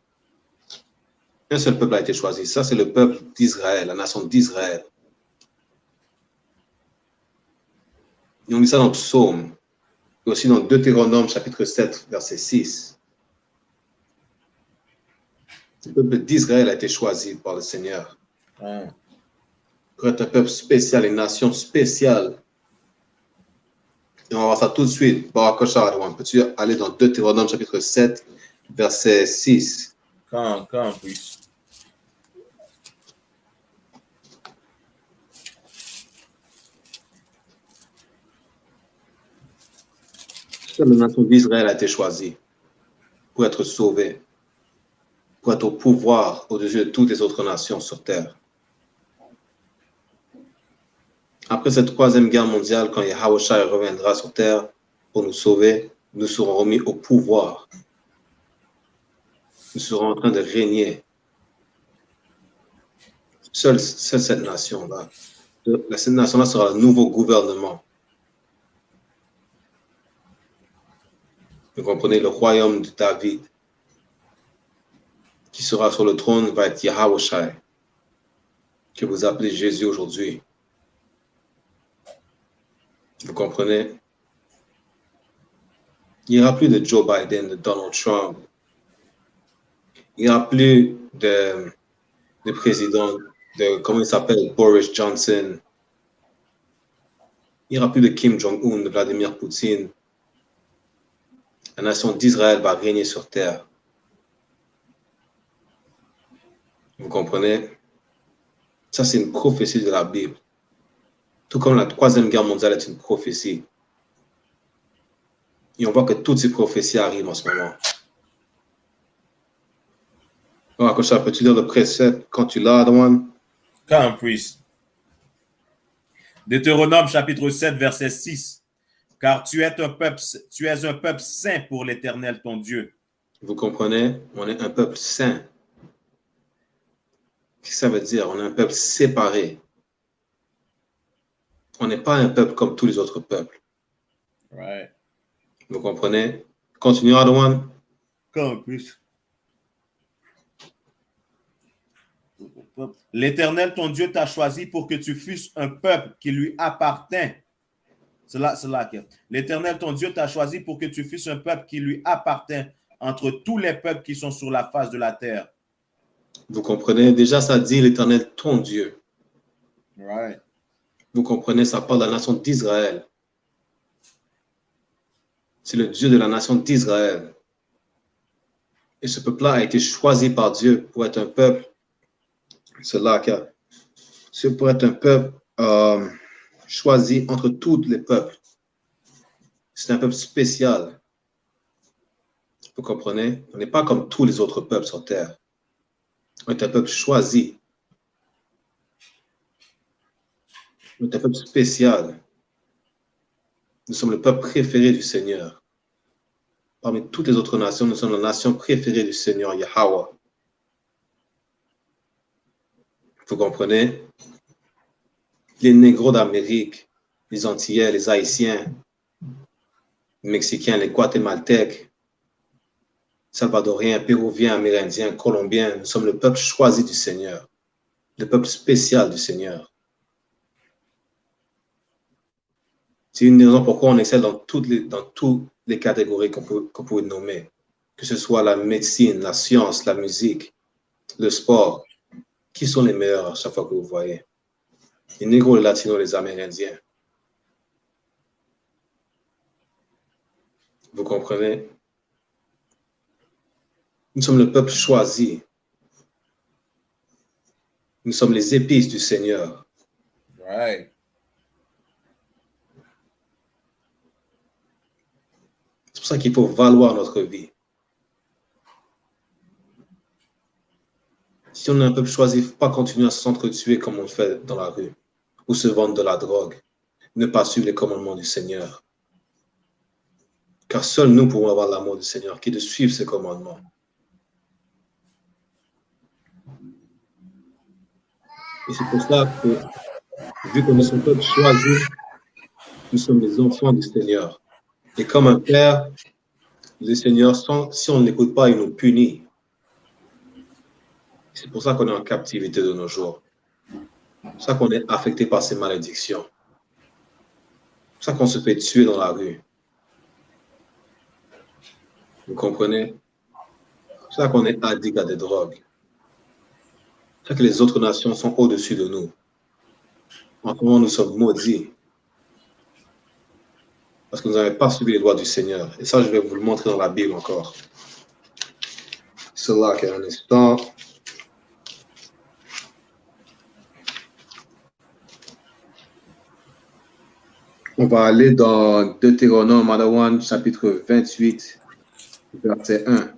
Un seul peuple a été choisi. Ça, c'est le peuple d'Israël, la nation d'Israël. Et on lit ça dans le Psaume, et aussi dans Deutéronome, chapitre 7, verset 6. Le peuple d'Israël a été choisi par le Seigneur. Pour être un peuple spécial, une nation spéciale. Et on va voir ça tout de suite. Peux-tu aller dans Deutéronome, chapitre 7, verset 6? Quand, please. La nation d'Israël a été choisie pour être sauvée, pour être au pouvoir au-dessus de toutes les autres nations sur terre. Après cette troisième guerre mondiale, quand Yahushua reviendra sur terre pour nous sauver, nous serons remis au pouvoir. Nous serons en train de régner. Seule cette nation-là. Cette nation-là sera le nouveau gouvernement. Vous comprenez, le royaume de David, qui sera sur le trône, va être Yahushua, que vous appelez Jésus aujourd'hui. Vous comprenez? Il n'y aura plus de Joe Biden, de Donald Trump. Il n'y aura plus de président, de, comment il s'appelle, Boris Johnson. Il n'y aura plus de Kim Jong-un, de Vladimir Poutine. La nation d'Israël va régner sur terre. Vous comprenez? Ça, c'est une prophétie de la Bible. Tout comme la troisième guerre mondiale est une prophétie. Et on voit que toutes ces prophéties arrivent en ce moment. Alors, Akosha, peux-tu lire le précepte quand tu l'as, Adawan? Quand, priest. Deutéronome, chapitre 7, verset 6. Car tu es un peuple saint pour l'Éternel, ton Dieu. Vous comprenez? On est un peuple saint. Qu'est-ce que ça veut dire? On est un peuple séparé. On n'est pas un peuple comme tous les autres peuples. Right. Vous comprenez? Continuons, Adawan. Quand, priest. L'Éternel, ton Dieu, t'a choisi pour que tu fusses un peuple qui lui appartient. C'est là que l'Éternel, ton Dieu, t'a choisi pour que tu fusses un peuple qui lui appartient entre tous les peuples qui sont sur la face de la terre. Vous comprenez? Déjà, ça dit l'Éternel, ton Dieu. Right. Vous comprenez? Ça parle de la nation d'Israël. C'est le Dieu de la nation d'Israël. Et ce peuple-là a été choisi par Dieu pour être un peuple. C'est là que c'est pour être un peuple choisi entre tous les peuples. C'est un peuple spécial. Vous comprenez? On n'est pas comme tous les autres peuples sur terre. On est un peuple choisi. On est un peuple spécial. Nous sommes le peuple préféré du Seigneur. Parmi toutes les autres nations, nous sommes la nation préférée du Seigneur, Yahweh. Vous comprenez? Les Négros d'Amérique, les Antillais, les Haïtiens, les Mexicains, les Guatémaltèques, Salvadoriens, Péruviens, Amérindiens, Colombiens, nous sommes le peuple choisi du Seigneur, le peuple spécial du Seigneur. C'est une des raisons pourquoi on excelle dans toutes les catégories qu'on peut nommer, que ce soit la médecine, la science, la musique, le sport. Qui sont les meilleurs à chaque fois que vous voyez? Les négros, les latinos, les amérindiens. Vous comprenez? Nous sommes le peuple choisi. Nous sommes les épices du Seigneur. Right. C'est pour ça qu'il faut valoir notre vie. Si on est un peuple choisi, il ne faut pas continuer à s'entretuer comme on le fait dans la rue, ou se vendre de la drogue, ne pas suivre les commandements du Seigneur. Car seuls nous pouvons avoir l'amour du Seigneur, qui est de suivre ses commandements. Et c'est pour ça que, vu que nous sommes peuple choisi, nous sommes les enfants du Seigneur. Et comme un père, le Seigneur, si on ne l'écoute pas, il nous punit. C'est pour ça qu'on est en captivité de nos jours. C'est pour ça qu'on est affecté par ces malédictions. C'est pour ça qu'on se fait tuer dans la rue. Vous comprenez? C'est pour ça qu'on est addict à des drogues. C'est pour ça que les autres nations sont au-dessus de nous. En ce moment, nous sommes maudits. Parce que nous n'avons pas suivi les lois du Seigneur. Et ça, je vais vous le montrer dans la Bible encore. Cela qui est un instant. On va aller dans Deutéronome, Madawan, chapitre 28, verset 1.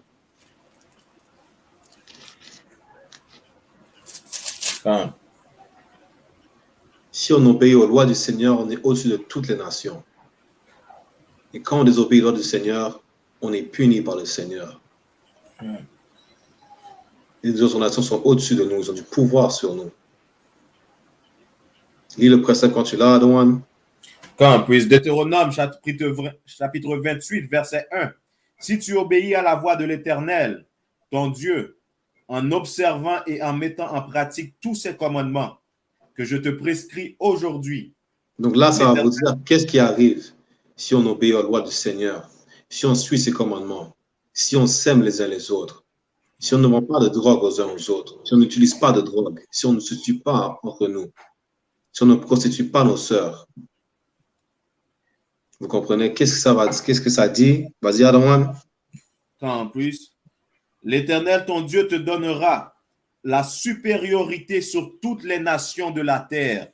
Ah. Si on obéit aux lois du Seigneur, on est au-dessus de toutes les nations. Et quand on désobéit aux lois du Seigneur, on est puni par le Seigneur. Les autres nations sont au-dessus de nous, ils ont du pouvoir sur nous. Lis le précepte quand tu l'as, Adawan. Quand puis Deutéronome, chapitre 28, verset 1. Si tu obéis à la voix de l'Éternel, ton Dieu, en observant et en mettant en pratique tous ses commandements que je te prescris aujourd'hui. Donc là, ça va vous dire qu'est-ce qui arrive si on obéit aux lois du Seigneur, si on suit ses commandements, si on s'aime les uns les autres, si on ne vend pas de drogue aux uns aux autres, si on n'utilise pas de drogue, si on ne se tue pas entre nous, si on ne prostitue pas nos sœurs. Vous comprenez? Qu'est-ce que ça dit? Vas-y, Adawan. En plus, l'Éternel, ton Dieu, te donnera la supériorité sur toutes les nations de la terre.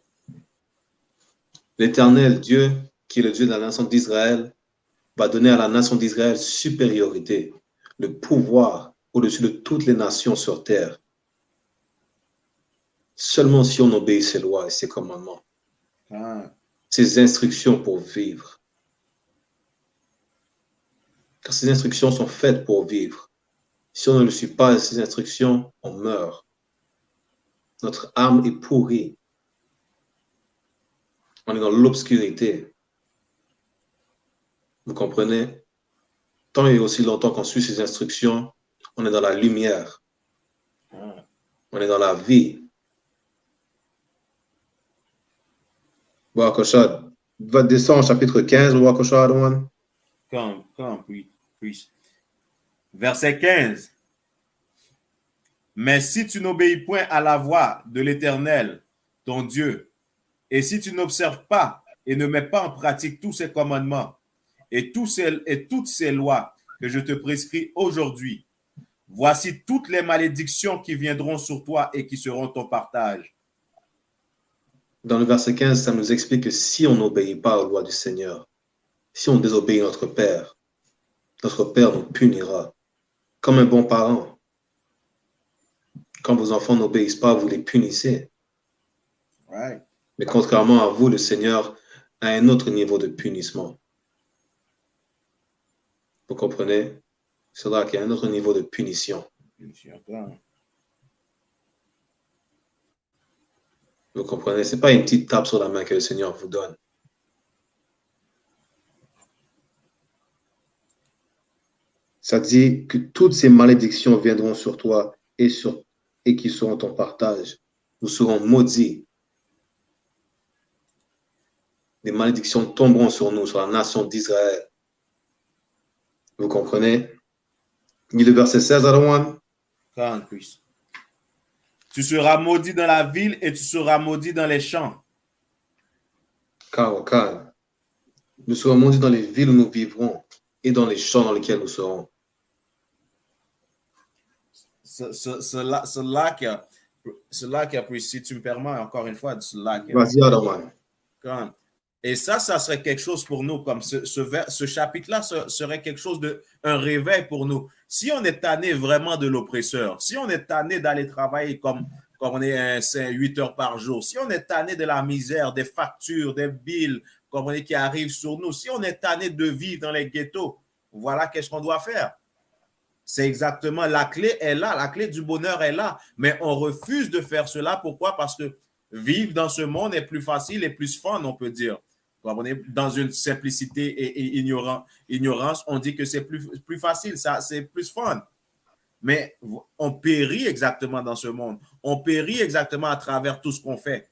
L'Éternel, Dieu, qui est le Dieu de la nation d'Israël, va donner à la nation d'Israël supériorité, le pouvoir au-dessus de toutes les nations sur terre. Seulement si on obéit ses lois et ses commandements, ses instructions pour vivre. Car ces instructions sont faites pour vivre. Si on ne le suit pas, ces instructions, on meurt. Notre âme est pourrie. On est dans l'obscurité. Vous comprenez? Tant et aussi longtemps qu'on suit ces instructions, on est dans la lumière. On est dans la vie. Wakoshad, va descendre au chapitre 15, Wakoshad, one. Puis. Verset 15. Mais si tu n'obéis point à la voix de l'Éternel, ton Dieu, et si tu n'observes pas et ne mets pas en pratique tous ses commandements et toutes ces lois que je te prescris aujourd'hui, voici toutes les malédictions qui viendront sur toi et qui seront ton partage. Dans le verset 15, ça nous explique que si on n'obéit pas aux lois du Seigneur, si on désobéit notre Père nous punira comme un bon parent. Quand vos enfants n'obéissent pas, vous les punissez. Right. Mais contrairement à vous, le Seigneur a un autre niveau de punissement. Vous comprenez? C'est là qu'il y a un autre niveau de punition. Vous comprenez? Ce n'est pas une petite tape sur la main que le Seigneur vous donne. Ça dit que toutes ces malédictions viendront sur toi et qui seront ton partage. Nous serons maudits. des malédictions tomberont sur nous, sur la nation d'Israël. Vous comprenez? Lis le verset 16, Adawan. Quand, Chris? Tu seras maudit dans la ville et tu seras maudit dans les champs. Calme. Nous serons maudits dans les villes où nous vivrons et dans les champs dans lesquels nous serons. Cela qui a pris, si tu me permets encore une fois, cela qui a Vas-y, Adawan. Quand. Et ça serait quelque chose pour nous, comme ce chapitre-là serait quelque chose un réveil pour nous. Si on est tanné vraiment de l'oppresseur, si on est tanné d'aller travailler comme on est 8 heures par jour, si on est tanné de la misère, des factures, des billes, comme on est qui arrivent sur nous, si on est tanné de vivre dans les ghettos, voilà qu'est-ce qu'on doit faire. C'est exactement, la clé est là, la clé du bonheur est là, mais on refuse de faire cela. Pourquoi? Parce que vivre dans ce monde est plus facile et plus fun, on peut dire. Quand on est dans une simplicité et ignorance, on dit que c'est plus facile, ça, c'est plus fun. Mais on périt exactement dans ce monde. On périt exactement à travers tout ce qu'on fait.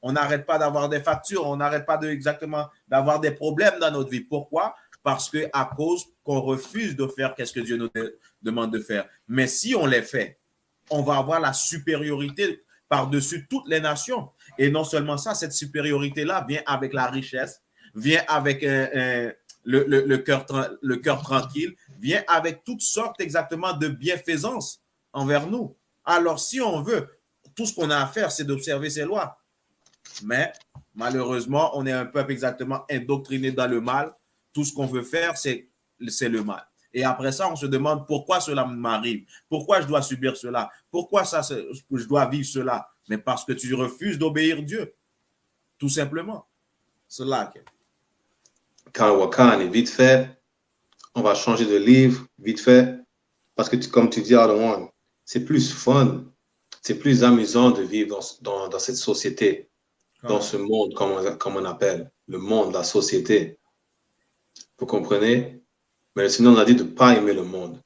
On n'arrête pas d'avoir des factures, on n'arrête pas d'avoir des problèmes dans notre vie. Pourquoi? Parce qu'à cause qu'on refuse de faire ce que Dieu nous demande de faire. Mais si on les fait, on va avoir la supériorité par-dessus toutes les nations. Et non seulement ça, cette supériorité-là vient avec la richesse, vient avec le cœur tranquille, vient avec toutes sortes exactement de bienfaisances envers nous. Alors, si on veut, tout ce qu'on a à faire, c'est d'observer ces lois. Mais malheureusement, on est un peuple exactement indoctriné dans le mal. Tout ce qu'on veut faire, c'est le mal. Et après ça, on se demande pourquoi cela m'arrive, pourquoi je dois subir cela, pourquoi je dois vivre cela. Mais parce que tu refuses d'obéir Dieu. Tout simplement. C'est là que... Quand vite fait, on va changer de livre, vite fait, parce que comme tu dis, Adawan, c'est plus fun, c'est plus amusant de vivre dans cette société, dans ce monde, comme on appelle, le monde, la société. Vous comprenez? Mais le Seigneur nous a dit de ne pas aimer le monde.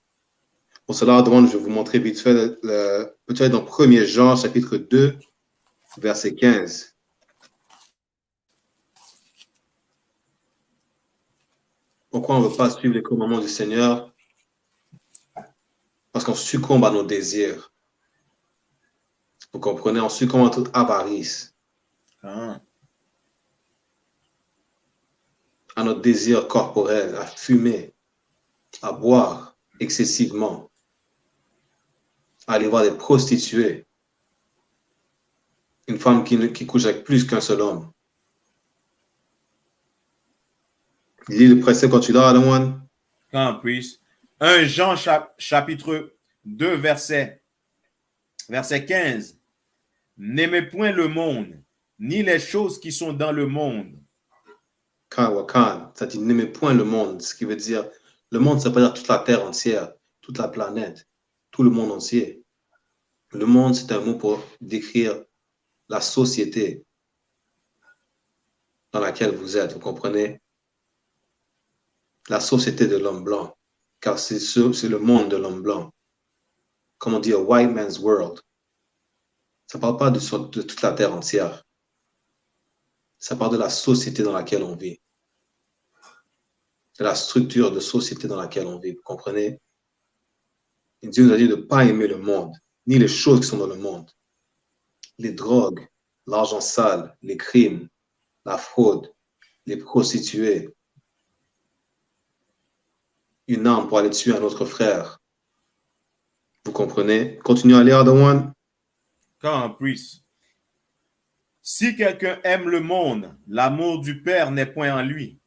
Pour cela, Adawan, je vais vous montrer vite fait, peut-être dans 1 Jean, chapitre 2, verset 15. Pourquoi on ne veut pas suivre les commandements du Seigneur? Parce qu'on succombe à nos désirs. Vous comprenez? On succombe à toute avarice. À notre désir corporel, à fumer, à boire excessivement, à aller voir des prostituées. Une femme qui couche avec plus qu'un seul homme. Lis le précédent quand tu l'as, Adawan. Quand puisse. 1 Jean chapitre 2, verset 15. N'aimez point le monde, ni les choses qui sont dans le monde. Quand, ça dit n'aimez point le monde, ce qui veut dire, le monde, ça veut dire toute la terre entière, toute la planète, tout le monde entier. Le monde, c'est un mot pour décrire la société dans laquelle vous êtes, vous comprenez? La société de l'homme blanc, car c'est le monde de l'homme blanc. Comme on dit, a white man's world. Ça ne parle pas de toute la terre entière. Ça parle de la société dans laquelle on vit. De la structure de société dans laquelle on vit, vous comprenez? Et Dieu nous a dit de ne pas aimer le monde, ni les choses qui sont dans le monde. Les drogues, l'argent sale, les crimes, la fraude, les prostituées, une arme pour aller tuer un autre frère. Vous comprenez? Continuez à lire, Adawan. Quand puisse. Si quelqu'un aime le monde, l'amour du Père n'est point en lui.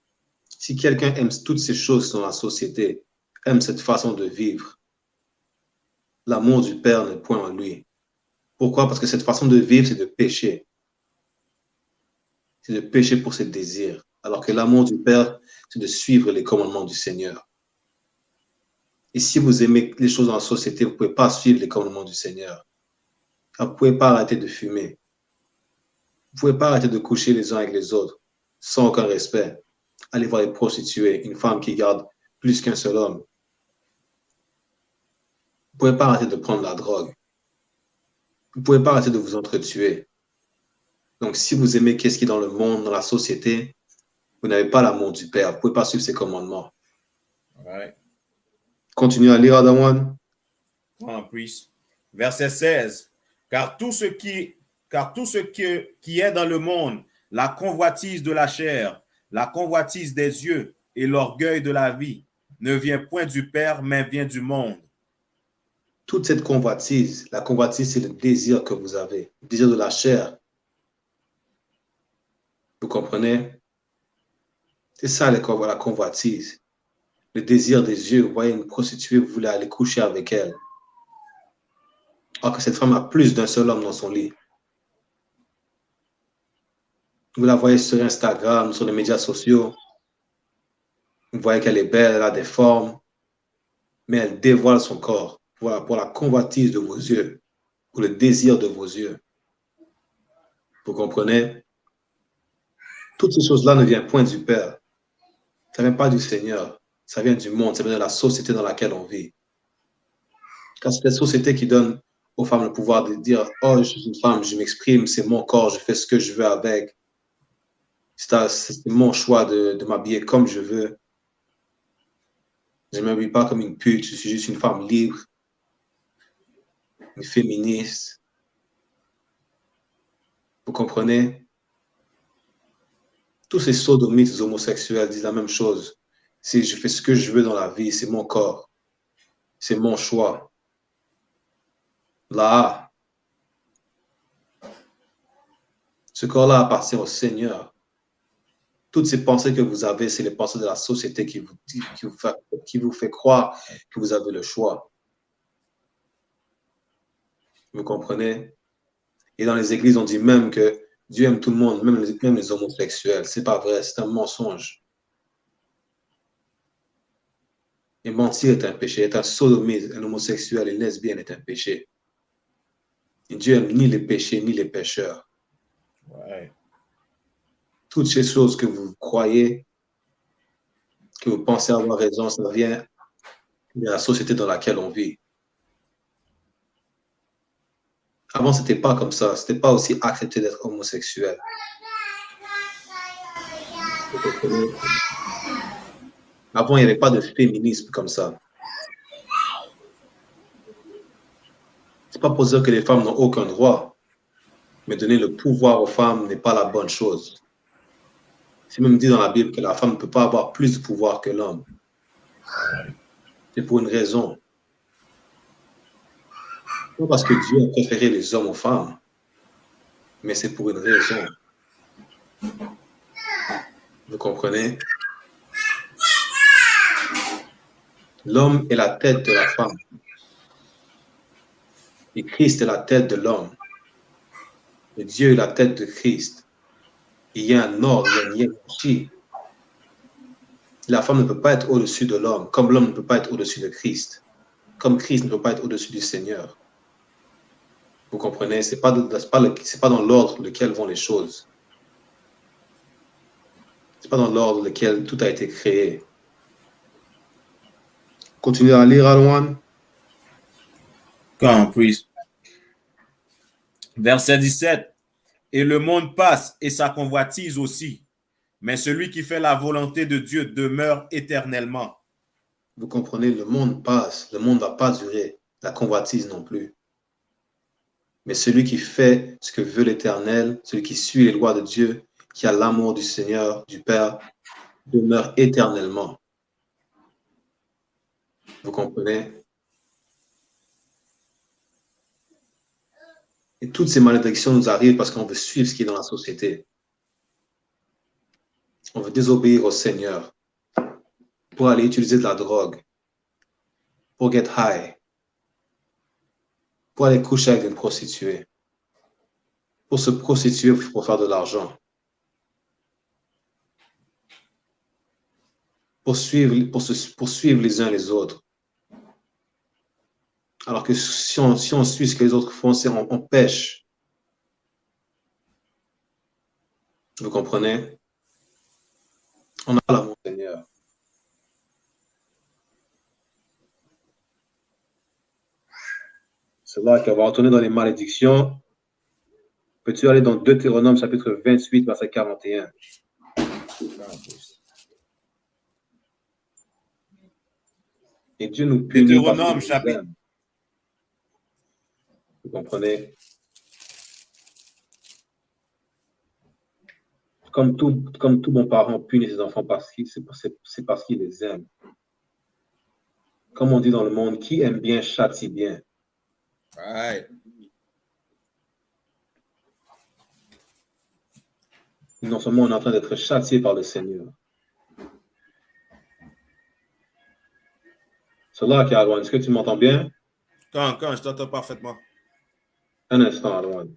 Si quelqu'un aime toutes ces choses dans la société, aime cette façon de vivre, l'amour du Père n'est point en lui. Pourquoi? Parce que cette façon de vivre, c'est de pécher. C'est de pécher pour ses désirs. Alors que l'amour du Père, c'est de suivre les commandements du Seigneur. Et si vous aimez les choses dans la société, vous ne pouvez pas suivre les commandements du Seigneur. Vous ne pouvez pas arrêter de fumer. Vous ne pouvez pas arrêter de coucher les uns avec les autres sans aucun respect. Allez voir les prostituées, une femme qui garde plus qu'un seul homme. Vous ne pouvez pas arrêter de prendre la drogue. Vous ne pouvez pas arrêter de vous entretuer. Donc, si vous aimez qu'est-ce qui est dans le monde, dans la société, vous n'avez pas l'amour du Père. Vous ne pouvez pas suivre ses commandements. Right. Continue à lire, Adawan. Come on, priest. Verset 16. Car tout ce qui est dans le monde, la convoitise de la chair, la convoitise des yeux et l'orgueil de la vie, ne vient point du Père, mais vient du monde. Toute cette convoitise, la convoitise, c'est le désir que vous avez, le désir de la chair. Vous comprenez? C'est ça la convoitise. Le désir des yeux. Vous voyez une prostituée, vous voulez aller coucher avec elle. Alors que cette femme a plus d'un seul homme dans son lit. Vous la voyez sur Instagram, sur les médias sociaux. Vous voyez qu'elle est belle, elle a des formes, mais elle dévoile son corps pour la convoitise de vos yeux, pour le désir de vos yeux. Vous comprenez? Toutes ces choses-là ne viennent point du Père. Ça ne vient pas du Seigneur. Ça vient du monde, ça vient de la société dans laquelle on vit. Car c'est la société qui donne aux femmes le pouvoir de dire « Oh, je suis une femme, je m'exprime, c'est mon corps, je fais ce que je veux avec. C'est mon choix de m'habiller comme je veux. Je ne m'habille pas comme une pute, je suis juste une femme libre, une féministe. » Vous comprenez? Tous ces sodomites homosexuels disent la même chose. Si je fais ce que je veux dans la vie, c'est mon corps. C'est mon choix. Là, ce corps-là appartient au Seigneur. Toutes ces pensées que vous avez, c'est les pensées de la société qui vous fait croire que vous avez le choix. Vous comprenez? Et dans les églises, on dit même que Dieu aime tout le monde, même les homosexuels. C'est pas vrai, c'est un mensonge. Et mentir est un péché, être un sodomite, un homosexuel, une lesbienne est un péché. Et Dieu aime ni les péchés, ni les pécheurs. Ouais. Toutes ces choses que vous croyez, que vous pensez avoir raison, ça vient de la société dans laquelle on vit. Avant, ce n'était pas comme ça. Ce n'était pas aussi accepté d'être homosexuel. Avant, il n'y avait pas de féminisme comme ça. Ce n'est pas pour dire que les femmes n'ont aucun droit, mais donner le pouvoir aux femmes n'est pas la bonne chose. C'est même dit dans la Bible que la femme ne peut pas avoir plus de pouvoir que l'homme. C'est pour une raison. Pas parce que Dieu a préféré les hommes aux femmes, mais c'est pour une raison. Vous comprenez? L'homme est la tête de la femme. Et Christ est la tête de l'homme. Et Dieu est la tête de Christ. Il y a un ordre, il y a une hiérarchie. La femme ne peut pas être au-dessus de l'homme, comme l'homme ne peut pas être au-dessus de Christ. Comme Christ ne peut pas être au-dessus du Seigneur. Vous comprenez? C'est pas dans l'ordre lequel vont les choses. C'est pas dans l'ordre lequel tout a été créé. Continuez à lire, Alouane. Come on, priest. Verset 17. Et le monde passe et sa convoitise aussi. Mais celui qui fait la volonté de Dieu demeure éternellement. Vous comprenez, le monde passe, le monde ne va pas durer, la convoitise non plus. Mais celui qui fait ce que veut l'Éternel, celui qui suit les lois de Dieu, qui a l'amour du Seigneur, du Père, demeure éternellement. Vous comprenez? Et toutes ces malédictions nous arrivent parce qu'on veut suivre ce qui est dans la société. On veut désobéir au Seigneur pour aller utiliser de la drogue, pour get high, pour aller coucher avec une prostituée, pour se prostituer pour faire de l'argent, pour suivre les uns les autres. Alors que si on suit ce que les autres font, on pêche. Vous comprenez? On a l'amour du Seigneur. C'est là qu'on va retourner dans les malédictions. Peux-tu aller dans Deutéronome chapitre 28, verset 41? Et Dieu nous punit parce Deutéronome, qu'il nous chapitre. aime. Vous comprenez? Comme tout bon parent punit ses enfants c'est parce qu'il les aime. Comme on dit dans le monde, qui aime bien châtie bien. Right. Non seulement on est en train d'être châtié par le Seigneur. Cela, Arwan, est-ce que tu m'entends bien? Quand, je t'entends parfaitement. Un instant, Arwan.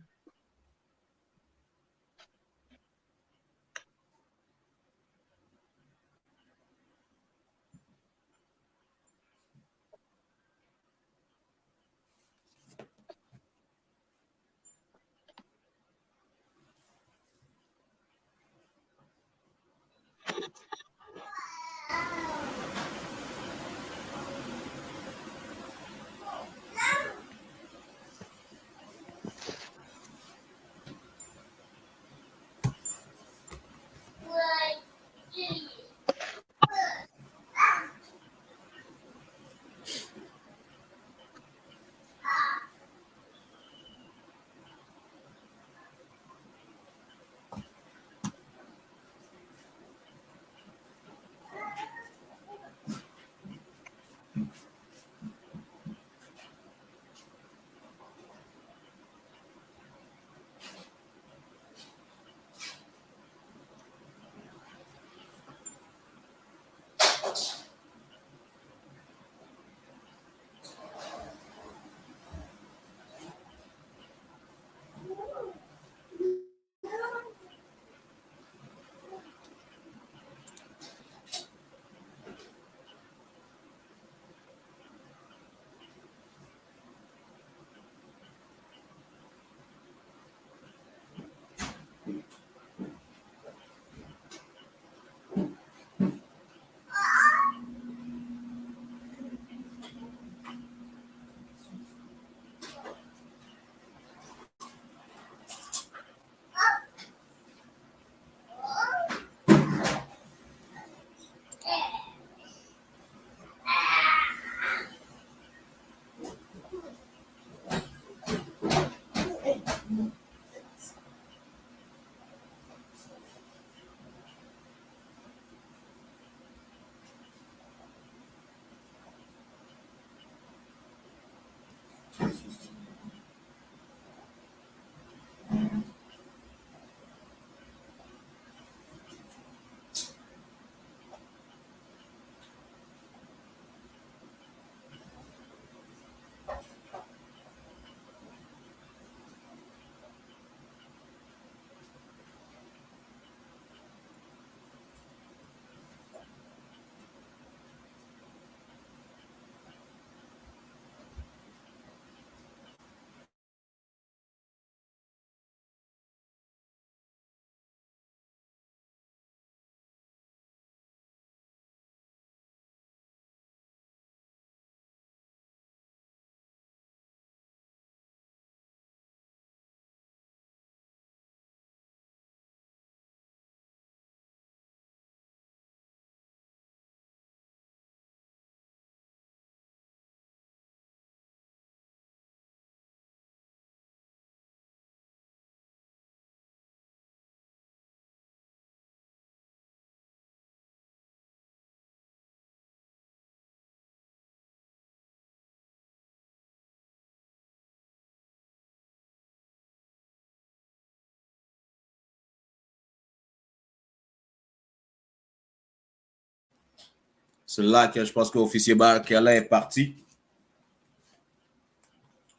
C'est là que je pense que l'officier Barakala est parti.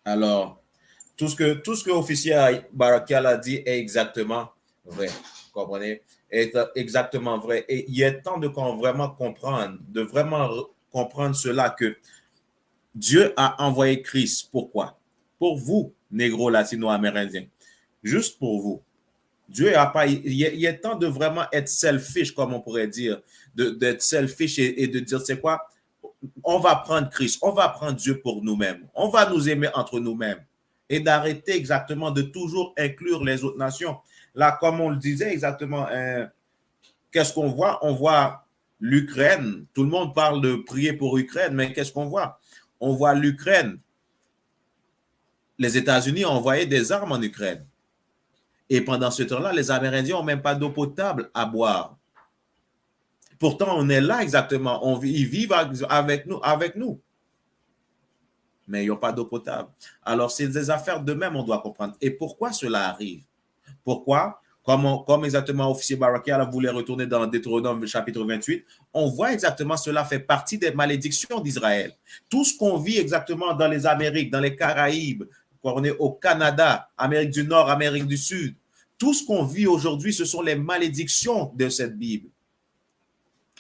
Alors, tout ce que l'officier Barakala a dit est exactement vrai. Vous comprenez? Est exactement vrai. Et il est temps de vraiment comprendre cela que Dieu a envoyé Christ. Pourquoi? Pour vous, négro latino-amérindiens. Juste pour vous. Dieu a pas. Il est temps de vraiment être selfish, comme on pourrait dire, d'être selfish et de dire, c'est quoi? On va prendre Christ, on va prendre Dieu pour nous-mêmes. On va nous aimer entre nous-mêmes et d'arrêter exactement de toujours inclure les autres nations. Là, comme on le disait exactement, qu'est-ce qu'on voit? On voit l'Ukraine, tout le monde parle de prier pour l'Ukraine, mais qu'est-ce qu'on voit? On voit l'Ukraine. Les États-Unis ont envoyé des armes en Ukraine. Et pendant ce temps-là, les Amérindiens n'ont même pas d'eau potable à boire. Pourtant, on est là exactement. Ils vivent avec nous. Mais ils n'ont pas d'eau potable. Alors, c'est des affaires de même, on doit comprendre. Et pourquoi cela arrive? Pourquoi? Comme exactement officier Barakia voulait retourner dans Deutéronome chapitre 28, on voit exactement cela fait partie des malédictions d'Israël. Tout ce qu'on vit exactement dans les Amériques, dans les Caraïbes, quand on est au Canada, Amérique du Nord, Amérique du Sud, tout ce qu'on vit aujourd'hui, ce sont les malédictions de cette Bible.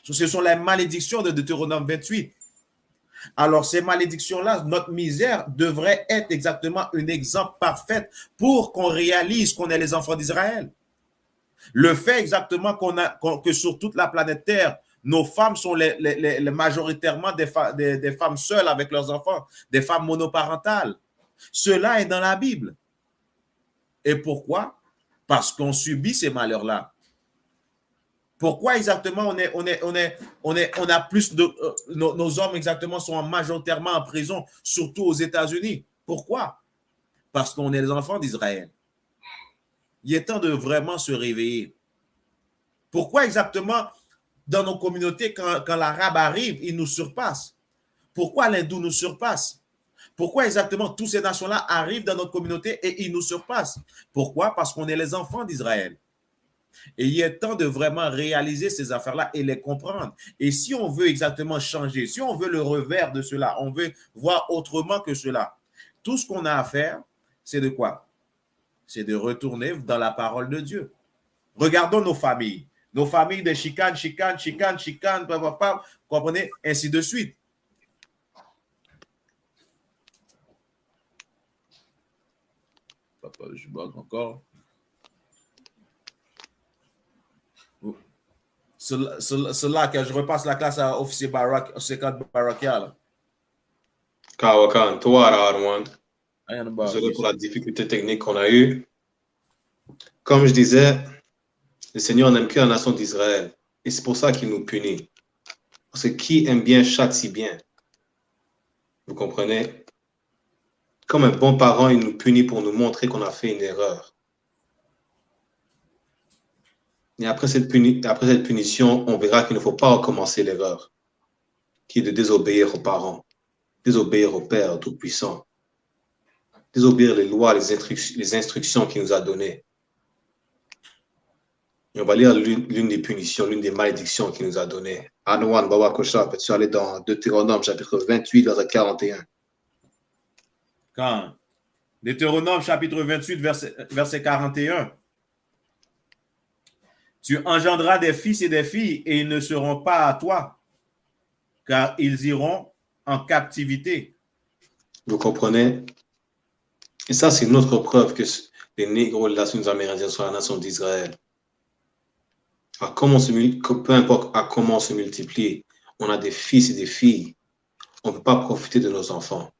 Ce sont les malédictions de Deutéronome 28. Alors, ces malédictions-là, notre misère devrait être exactement un exemple parfait pour qu'on réalise qu'on est les enfants d'Israël. Le fait exactement que sur toute la planète Terre, nos femmes sont majoritairement des femmes seules avec leurs enfants, des femmes monoparentales. Cela est dans la Bible. Et pourquoi? Parce qu'on subit ces malheurs-là. Pourquoi exactement on a plus de nos hommes exactement sont majoritairement en prison, surtout aux États-Unis? Pourquoi? Parce qu'on est les enfants d'Israël. Il est temps de vraiment se réveiller. Pourquoi exactement dans nos communautés, quand l'arabe arrive, il nous surpasse? Pourquoi l'hindou nous surpasse? Pourquoi exactement toutes ces nations-là arrivent dans notre communauté et ils nous surpassent? Pourquoi? Parce qu'on est les enfants d'Israël. Et il est temps de vraiment réaliser ces affaires-là et les comprendre. Et si on veut exactement changer, si on veut le revers de cela, on veut voir autrement que cela, tout ce qu'on a à faire, c'est de quoi? C'est de retourner dans la parole de Dieu. Regardons nos familles de chicane, comprenez, ainsi de suite. Papa, je bug encore. Cela que je repasse la classe à officier Barak, C4 Barakia. Kawakan, toi, Arwan. Désolé Désolé pour la difficulté technique qu'on a eue. Comme je disais, le Seigneur n'aime que la nation d'Israël. Et c'est pour ça qu'il nous punit. Parce que qui aime bien châtie bien. Vous comprenez? Comme un bon parent, il nous punit pour nous montrer qu'on a fait une erreur. Et après cette punition, on verra qu'il ne faut pas recommencer l'erreur, qui est de désobéir aux parents, désobéir au Père Tout-Puissant, désobéir les lois, les instructions qu'il nous a données. Et on va lire l'une des punitions, l'une des malédictions qu'il nous a données. Anouan Baba Kosha, peux-tu aller dans Deutéronome chapitre 28, verset 41? Quand Deutéronome chapitre 28, verset 41. Tu engendras des fils et des filles et ils ne seront pas à toi, car ils iront en captivité. Vous comprenez? Et ça, c'est une autre preuve que les négros, les nations amérindiennes sont la nation d'Israël. Peu importe à comment on se multiplie, on a des fils et des filles. On ne peut pas profiter de nos enfants.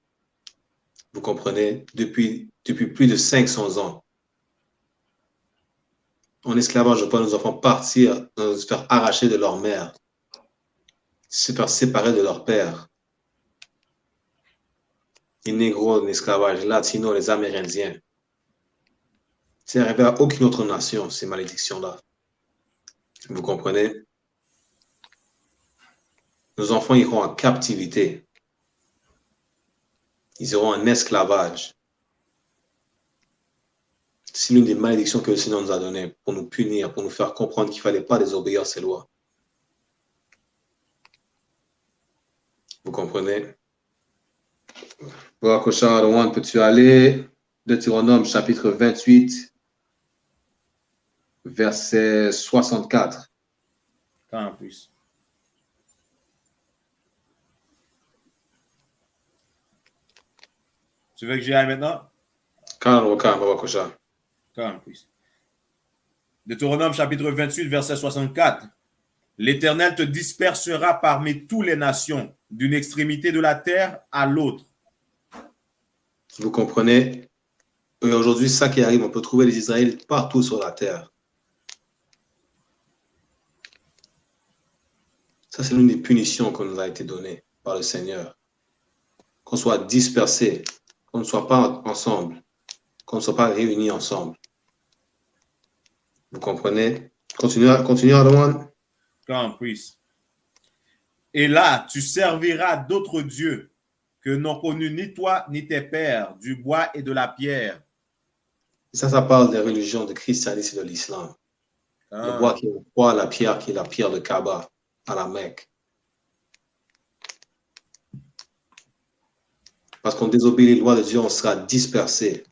Vous comprenez? Depuis plus de 500 ans. En esclavage, je vois nos enfants partir, se faire arracher de leur mère, se faire séparer de leur père. Les négros, l'esclavage, les latinos, les amérindiens. C'est arrivé à aucune autre nation, ces malédictions-là. Vous comprenez? Nos enfants iront en captivité. Ils auront un esclavage. C'est l'une des malédictions que le Seigneur nous a données pour nous punir, pour nous faire comprendre qu'il ne fallait pas désobéir à ses lois. Vous comprenez? Peux-tu aller? Deutéronome chapitre 28, verset 64. Quand en plus. Tu veux que j'y aille maintenant? Quand en plus. Deutéronome chapitre 28, verset 64. L'Éternel te dispersera parmi toutes les nations, d'une extrémité de la terre à l'autre. Vous comprenez? Et aujourd'hui, ça qui arrive, on peut trouver les Israélites partout sur la terre. Ça, c'est l'une des punitions qu'on nous a été données par le Seigneur. Qu'on soit dispersés, qu'on ne soit pas ensemble, qu'on ne soit pas réunis ensemble. Vous comprenez? Continue, Adawan. Come, priest. Et là, tu serviras d'autres dieux que n'ont connus ni toi ni tes pères, du bois et de la pierre. Ça parle des religions de christianisme et de l'islam. Le bois qui est le bois, la pierre qui est la pierre de Kaaba à la Mecque. Parce qu'on désobéit les lois de Dieu, on sera dispersé.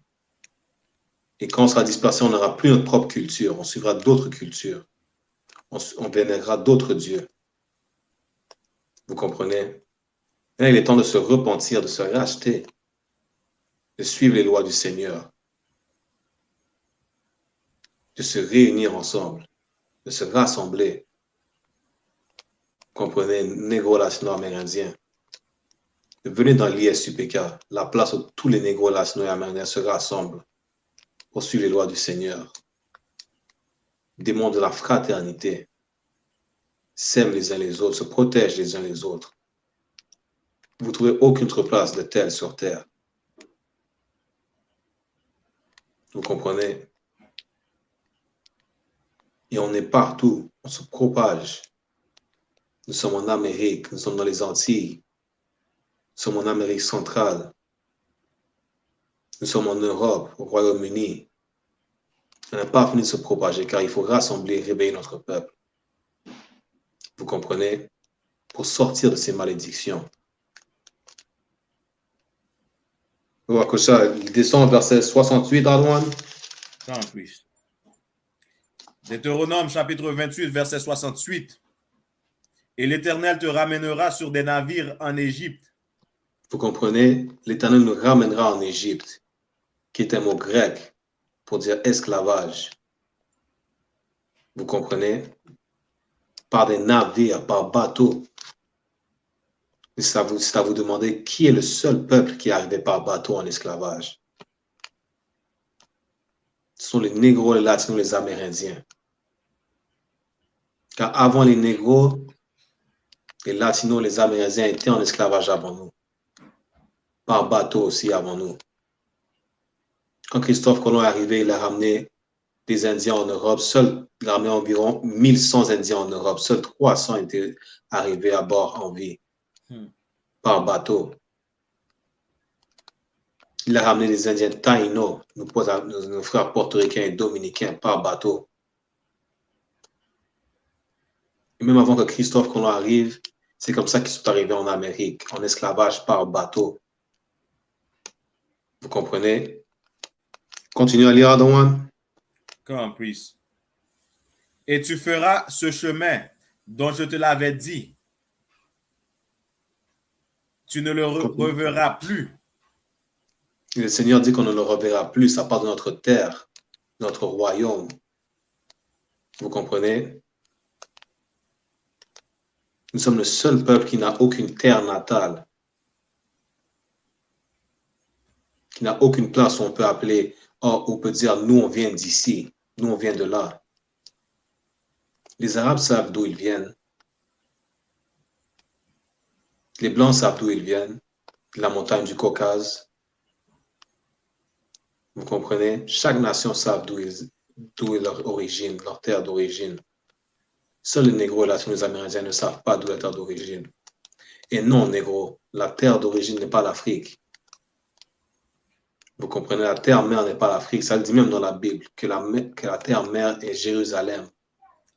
Et quand on sera dispersé, on n'aura plus notre propre culture. On suivra d'autres cultures. On vénérera d'autres dieux. Vous comprenez? Là, il est temps de se repentir, de se racheter, de suivre les lois du Seigneur, de se réunir ensemble, de se rassembler. Vous comprenez? Négro latino-amérindiens. Venez dans l'ISUPK, la place où tous les négros latino-amérindiens se rassemblent pour suivre les lois du Seigneur. Démon de la fraternité, s'aiment les uns les autres, se protègent les uns les autres. Vous ne trouvez aucune autre place de telle sur terre. Vous comprenez? Et on est partout, on se propage. Nous sommes en Amérique, nous sommes dans les Antilles, nous sommes en Amérique centrale, nous sommes en Europe, au Royaume-Uni. On n'a pas fini de se propager car il faut rassembler et réveiller notre peuple. Vous comprenez? Pour sortir de ces malédictions. On voit que ça, il descend au verset 68, Adouane. En plus. Deutéronome chapitre 28, verset 68. Et l'Éternel te ramènera sur des navires en Égypte. Vous comprenez? L'Éternel nous ramènera en Égypte, qui est un mot grec pour dire esclavage. Vous comprenez? Par des navires, par bateau. C'est à vous demander qui est le seul peuple qui est arrivé par bateau en esclavage. Ce sont les Négros, les Latinos, les Amérindiens. Car avant les Négros, les Latinos, les Amérindiens étaient en esclavage avant nous. Par bateau aussi avant nous. Quand Christophe Colomb est arrivé, il a ramené des Indiens en Europe. Il a ramené environ 1100 Indiens en Europe. Seuls 300 étaient arrivés à bord en vie. Par bateau. Il a ramené des Indiens Taïno, nos frères portoricains et dominicains, par bateau. Et même avant que Christophe Colomb arrive, c'est comme ça qu'ils sont arrivés en Amérique, en esclavage par bateau. Vous comprenez? Continue à lire, Adawan. Come, priest. Et tu feras ce chemin dont je te l'avais dit. Tu ne le reverras plus. Le Seigneur dit qu'on ne le reverra plus. Ça part de notre terre, notre royaume. Vous comprenez? Nous sommes le seul peuple qui n'a aucune terre natale. Qui n'a aucune place où on peut appeler, on peut dire, nous on vient d'ici, nous on vient de là. Les Arabes savent d'où ils viennent. Les Blancs savent d'où ils viennent, de la montagne du Caucase. Vous comprenez? Chaque nation savent d'où est leur origine, leur terre d'origine. Seuls les Négros et les Amérindiens ne savent pas d'où est la terre d'origine. Et non, Négro, la terre d'origine n'est pas l'Afrique. Vous comprenez? La terre-mère n'est pas l'Afrique. Ça le dit même dans la Bible, que la terre-mère est Jérusalem.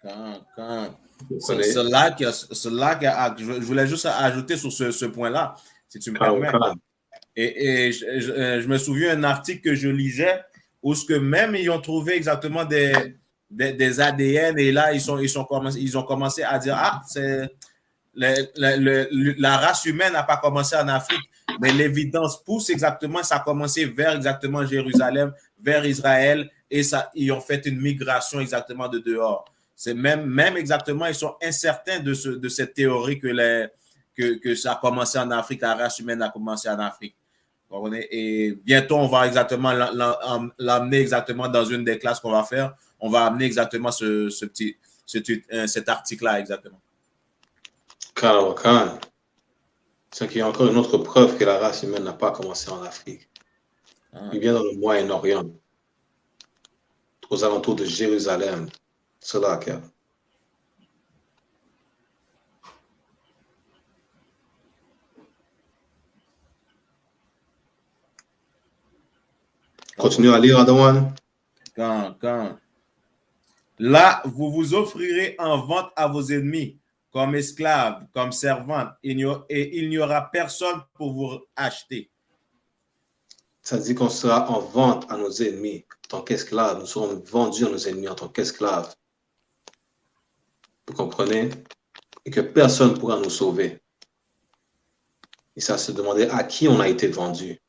Je voulais juste ajouter sur ce point-là, si tu me permets. Et je me souviens d'un article que je lisais où ce que même ils ont trouvé exactement des ADN et là ils ont commencé à dire c'est la race humaine n'a pas commencé en Afrique, mais l'évidence pousse exactement, ça a commencé vers exactement Jérusalem, vers Israël et ils ont fait une migration exactement de dehors. C'est même exactement, ils sont incertains de cette théorie que ça a commencé en Afrique, la race humaine a commencé en Afrique. Et bientôt, on va exactement l'amener exactement dans une des classes qu'on va faire. On va amener exactement cet article-là exactement. Karawakan. C'est qu'il y a encore une autre preuve que la race humaine n'a pas commencé en Afrique. Il vient dans le Moyen-Orient, aux alentours de Jérusalem. C'est là qu'il y a. Continue à lire, Adawan. Quand. Là, vous vous offrirez en vente à vos ennemis, comme esclaves, comme servantes, et il n'y aura personne pour vous acheter. Ça dit qu'on sera en vente à nos ennemis en tant qu'esclaves. Nous serons vendus à nos ennemis en tant qu'esclaves. Vous comprenez? Et que personne ne pourra nous sauver. Et ça se demandait à qui on a été vendu.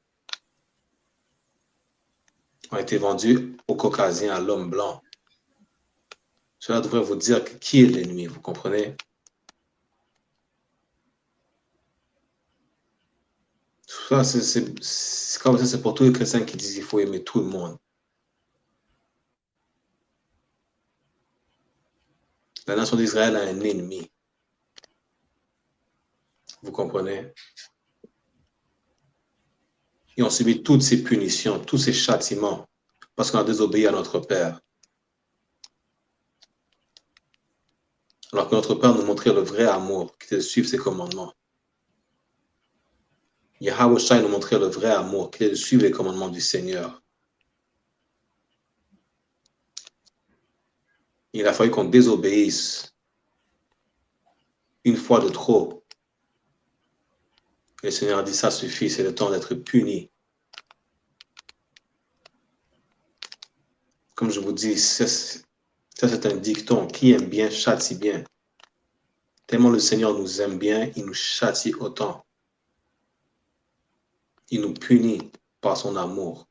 On a été vendu au Caucasien, à l'homme blanc. Cela devrait vous dire qui est l'ennemi, vous comprenez? Ça, c'est comme ça, c'est pour tous les chrétiens qui disent qu'il faut aimer tout le monde. La nation d'Israël a un ennemi. Vous comprenez? Et on subit toutes ces punitions, tous ces châtiments, parce qu'on a désobéi à notre Père. Alors que notre Père nous montrait le vrai amour, qui était de suivre ses commandements. Yahweh Shai nous montrait le vrai amour, qui est de suivre les commandements du Seigneur. Il a fallu qu'on désobéisse une fois de trop. Et le Seigneur a dit, ça suffit, c'est le temps d'être puni. Comme je vous dis, ça c'est un dicton, qui aime bien châtie bien. Tellement le Seigneur nous aime bien, il nous châtie autant. Il nous punit par son amour.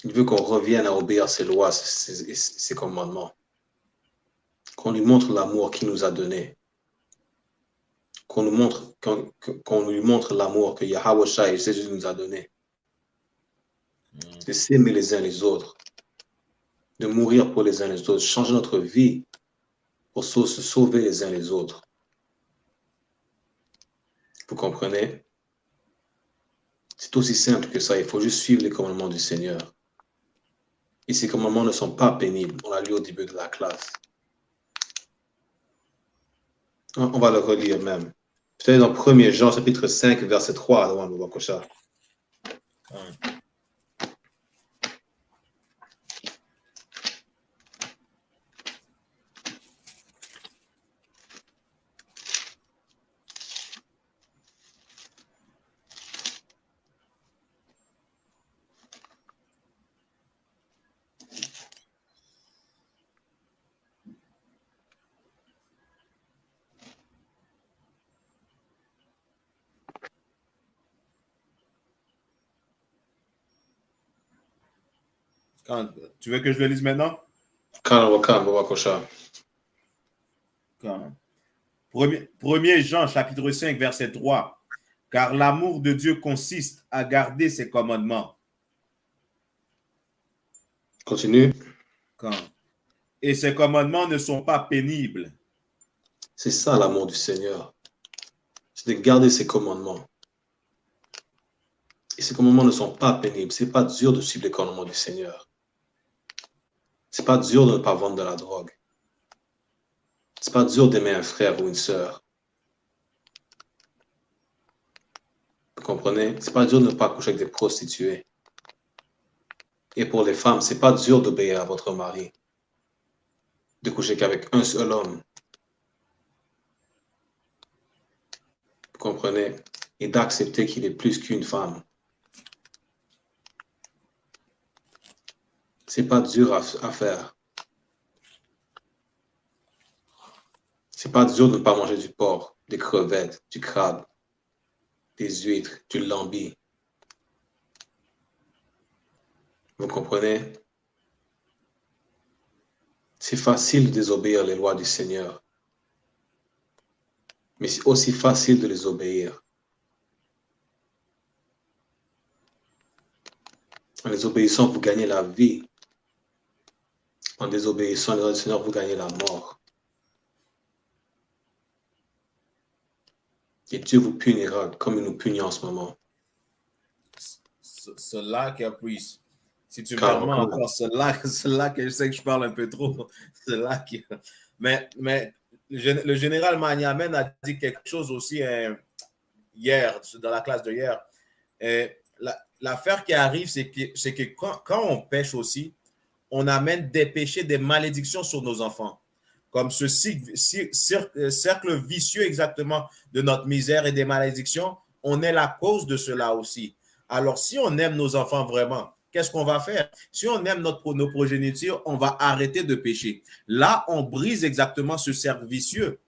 Il veut qu'on revienne à obéir ses lois, ses commandements. Qu'on lui montre l'amour qu'il nous a donné. Qu'on lui montre l'amour que Yahweh Shai, Jésus nous a donné. De s'aimer les uns les autres. De mourir pour les uns les autres. Changer notre vie pour se sauver les uns les autres. Vous comprenez? C'est aussi simple que ça. Il faut juste suivre les commandements du Seigneur. Et ces commandements ne sont pas pénibles. On l'a lu au début de la classe. On va le relire même. Peut-être dans 1 Jean, chapitre 5, verset 3. Tu veux que je le lise maintenant? 1 Jean, chapitre 5, verset 3. Car l'amour de Dieu consiste à garder ses commandements. Continue. Et ses commandements ne sont pas pénibles. C'est ça l'amour du Seigneur. C'est de garder ses commandements. Et ces commandements ne sont pas pénibles. Ce n'est pas dur de suivre les commandements du Seigneur. Ce n'est pas dur de ne pas vendre de la drogue. Ce n'est pas dur d'aimer un frère ou une sœur. Vous comprenez? Ce n'est pas dur de ne pas coucher avec des prostituées. Et pour les femmes, ce n'est pas dur d'obéir à votre mari. De coucher qu'avec un seul homme. Vous comprenez? Et d'accepter qu'il est plus qu'une femme. C'est pas dur à faire. C'est pas dur de ne pas manger du porc, des crevettes, du crabe, des huîtres, du lambi. Vous comprenez? C'est facile de désobéir les lois du Seigneur. Mais c'est aussi facile de les obéir. En les obéissant, vous gagnez la vie. En désobéissant le Seigneur, vous gagnez la mort. Et Dieu vous punira comme il nous punit en ce moment. Cela qui a pris. Si tu me Carrément. permets encore, cela que je sais que je parle un peu trop. Cela qui... Mais le général Maniamen a dit quelque chose aussi hier, dans la classe de hier. L'affaire qui arrive, c'est que quand on pêche aussi, on amène des péchés, des malédictions sur nos enfants. Comme ce cercle vicieux exactement de notre misère et des malédictions, on est la cause de cela aussi. Alors, si on aime nos enfants vraiment, qu'est-ce qu'on va faire? Si on aime nos progénitures, on va arrêter de pécher. Là, on brise exactement ce cercle vicieux.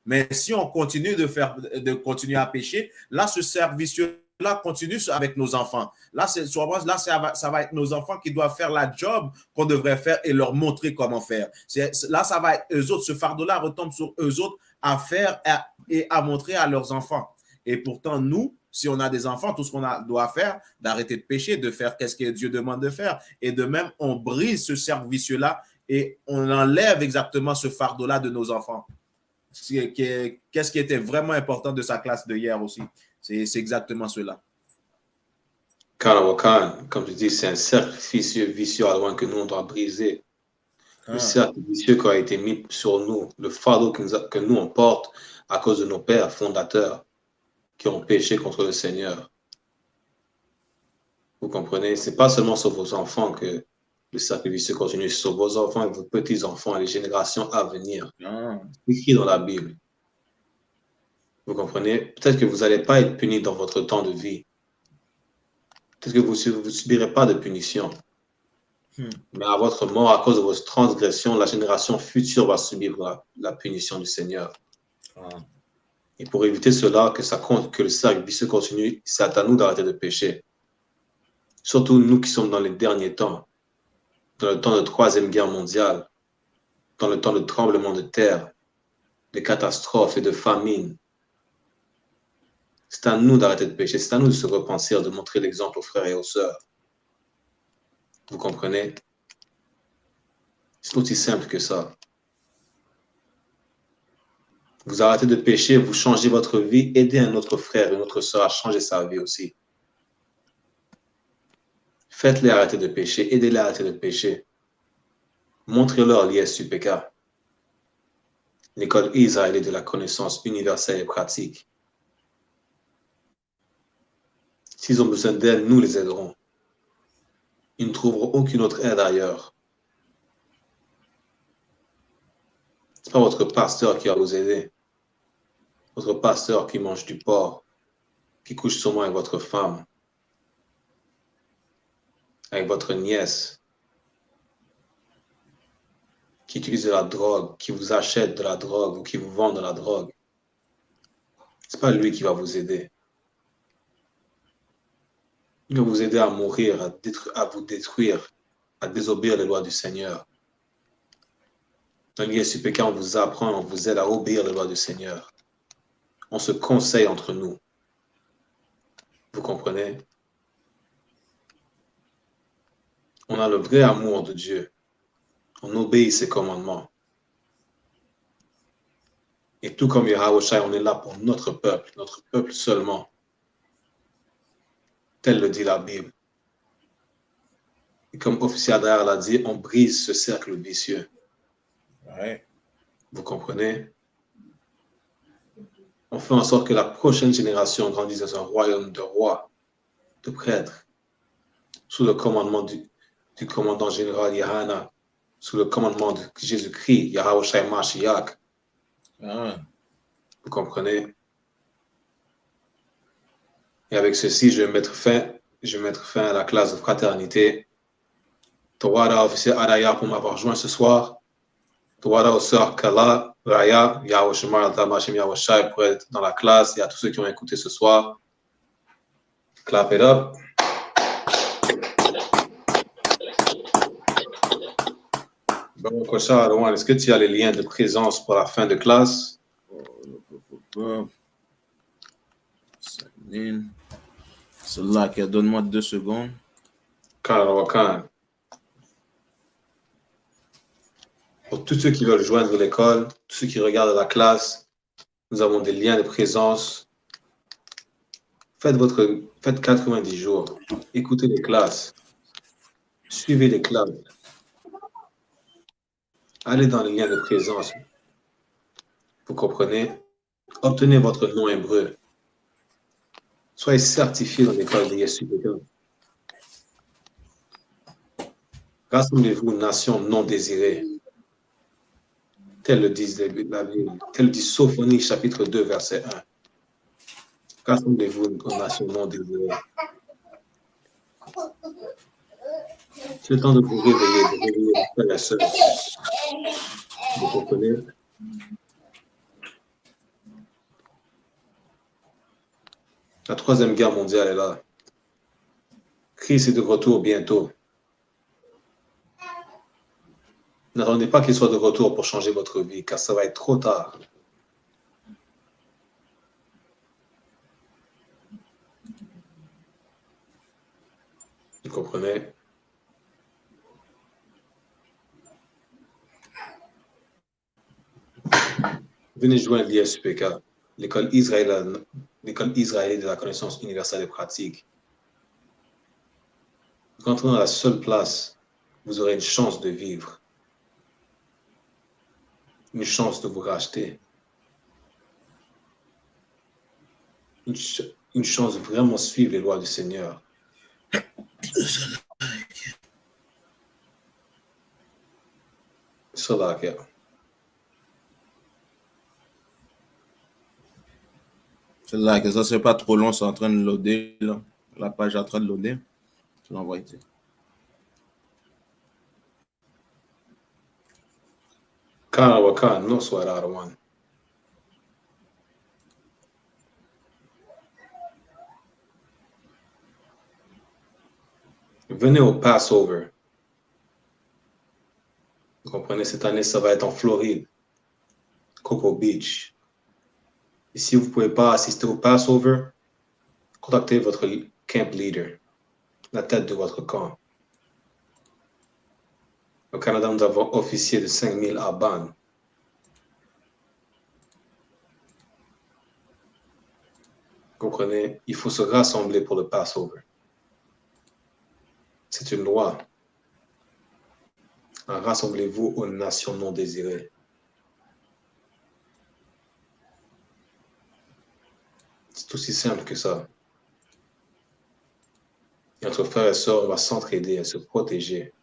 Mais si on continue de continuer à pécher, là, ce cercle vicieux-là continue avec nos enfants. Là, ça va être nos enfants qui doivent faire la job qu'on devrait faire et leur montrer comment faire. Là, ça va être eux autres. Ce fardeau-là retombe sur eux autres à faire et à montrer à leurs enfants. Et pourtant, nous, si on a des enfants, tout ce qu'on doit faire, d'arrêter de pécher, de faire qu'est-ce que Dieu demande de faire. Et de même, on brise ce cercle vicieux-là et on enlève exactement ce fardeau-là de nos enfants. Qu'est-ce qui était vraiment important de sa classe de hier aussi? C'est exactement cela. Karawakan, comme je dis, c'est un cercle vicieux à loin que nous, on doit briser. Le cercle vicieux qui a été mis sur nous, le fardeau que nous, on porte à cause de nos pères fondateurs qui ont péché contre le Seigneur. Vous comprenez? Ce n'est pas seulement sur vos enfants que le cercle vicieux continue, sur vos enfants et vos petits-enfants et les générations à venir. C'est écrit dans la Bible. Vous comprenez? Peut-être que vous n'allez pas être puni dans votre temps de vie. Peut-être que vous ne subirez pas de punition. Mais à votre mort, à cause de vos transgressions, la génération future va subir la punition du Seigneur. Et pour éviter cela, que le cercle vicieux continue, c'est à nous d'arrêter de pécher. Surtout nous qui sommes dans les derniers temps, dans le temps de Troisième Guerre mondiale, dans le temps de tremblements de terre, de catastrophes et de famines. C'est à nous d'arrêter de pécher, c'est à nous de se repentir, de montrer l'exemple aux frères et aux sœurs. Vous comprenez? C'est aussi simple que ça. Vous arrêtez de pécher, vous changez votre vie, aidez un autre frère, une autre sœur à changer sa vie aussi. Faites-les arrêter de pécher, aidez-les à arrêter de pécher. Montrez-leur l'ISUPK, l'école israélienne de la connaissance universelle et pratique. S'ils ont besoin d'aide, nous les aiderons. Ils ne trouveront aucune autre aide ailleurs. Ce n'est pas votre pasteur qui va vous aider. Votre pasteur qui mange du porc, qui couche sûrement avec votre femme, avec votre nièce, qui utilise de la drogue, qui vous achète de la drogue ou qui vous vend de la drogue. Ce n'est pas lui qui va vous aider. Il va vous aider à mourir, à vous détruire, à désobéir les lois du Seigneur. Dans l'ISUPK, on vous apprend, on vous aide à obéir les lois du Seigneur. On se conseille entre nous. Vous comprenez? On a le vrai amour de Dieu. On obéit ses commandements. Et tout comme Yahweh Shai, on est là pour notre peuple seulement. Tel le dit la Bible. Et comme officier Adair l'a dit, on brise ce cercle vicieux. Ouais. Vous comprenez? On fait en sorte que la prochaine génération grandisse dans un royaume de rois, de prêtres, sous le commandement du commandant général Yahana, sous le commandement de Jésus-Christ, Yahweh Shai Mashiach. Vous comprenez? Et avec ceci, je vais mettre fin à la classe de fraternité. Tawara, officier Adaya, pour m'avoir joint ce soir. Tawara, aux sœurs Kala, Raya, Yahweh Shemar, Tamashim, Yahweh Shai, pour être dans la classe, et à tous ceux qui ont écouté ce soir. Clap it up. Bon, Kocha, Rowan, est-ce que tu as les liens de présence pour la fin de classe? Celle-là, donne-moi 2 secondes. Karawakan. Pour tous ceux qui veulent joindre l'école, tous ceux qui regardent la classe, Nous avons des liens de présence. Faites 90 jours. Écoutez les classes. Suivez les classes. Allez dans les liens de présence. Vous comprenez? Obtenez votre nom hébreu. Soyez certifié dans l'école de Yeshua. Rassemblez-vous, nation non désirée. Tel le dit la Bible. Tel le dit Sophonie, chapitre 2, verset 1. Rassemblez-vous aux nations non désirées. C'est le temps de vous réveiller, de réveiller les frères et sœurs. Vous comprenez? La troisième guerre mondiale est là. Christ est de retour bientôt. N'attendez pas qu'il soit de retour pour changer votre vie, car ça va être trop tard. Vous comprenez? Venez joindre l'ISUPK, l'école israélienne de la connaissance universelle et pratique. Rentrez dans la seule place, vous aurez une chance de vivre. Une chance de vous racheter. Une chance de vraiment suivre les lois du Seigneur. Salakia. C'est là que ça c'est pas trop long, c'est en train de loader là. La page est en train de loader. Je l'envoie ici. Kanawakan, no sweat out of one. Venez au Passover. Vous comprenez, cette année, ça va être en Floride. Cocoa Beach. Et si vous ne pouvez pas assister au Passover, contactez votre camp leader, la tête de votre camp. Au Canada, nous avons officier de 5000 à Ban. Vous comprenez? Il faut se rassembler pour le Passover. C'est une loi. Rassemblez-vous aux nations non désirées. C'est aussi simple que ça. Et entre frères et sœurs, on va s'entraider et se protéger.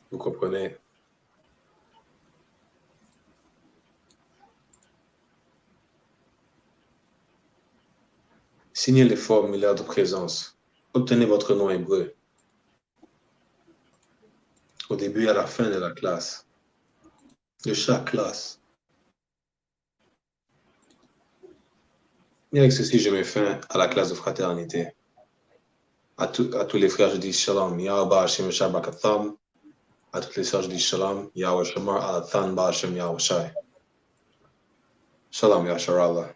Vous comprenez? Signez les formulaires de présence. Obtenez votre nom hébreu. Au début et à la fin de la classe. De chaque classe. Et avec ceci, je mets fin à la classe de fraternité. À tous les frères, je dis shalom. Yahweh Hashem Shabbat Katham. À toutes les sœurs, je dis shalom. Yahweh Shamar Alathan Ba'ashem Yahweh Shai. Shalom Yashar Allah.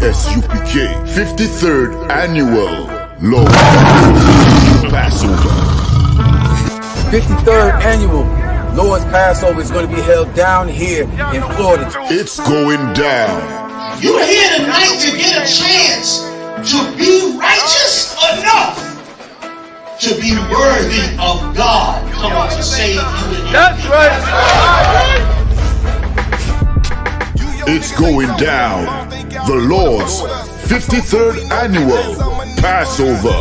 ISUPK 53rd Annual Lord Passover. 53rd Annual Lord's Passover is going to be held down here in Florida. It's going down. You're here tonight to get a chance to be righteous enough to be worthy of God coming to save you. That's right. It's going down. The Lord's 53rd Annual Passover.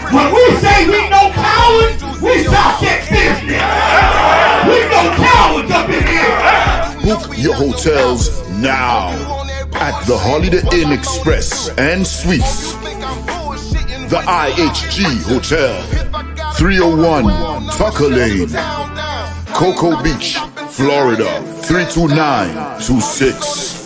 When we say we no cowards, we talk that business. We no cowards up in here. Book your hotels now at the Holiday Inn Express and Suites. The IHG Hotel, 301 Tucker Lane, Cocoa Beach, Florida, 32926.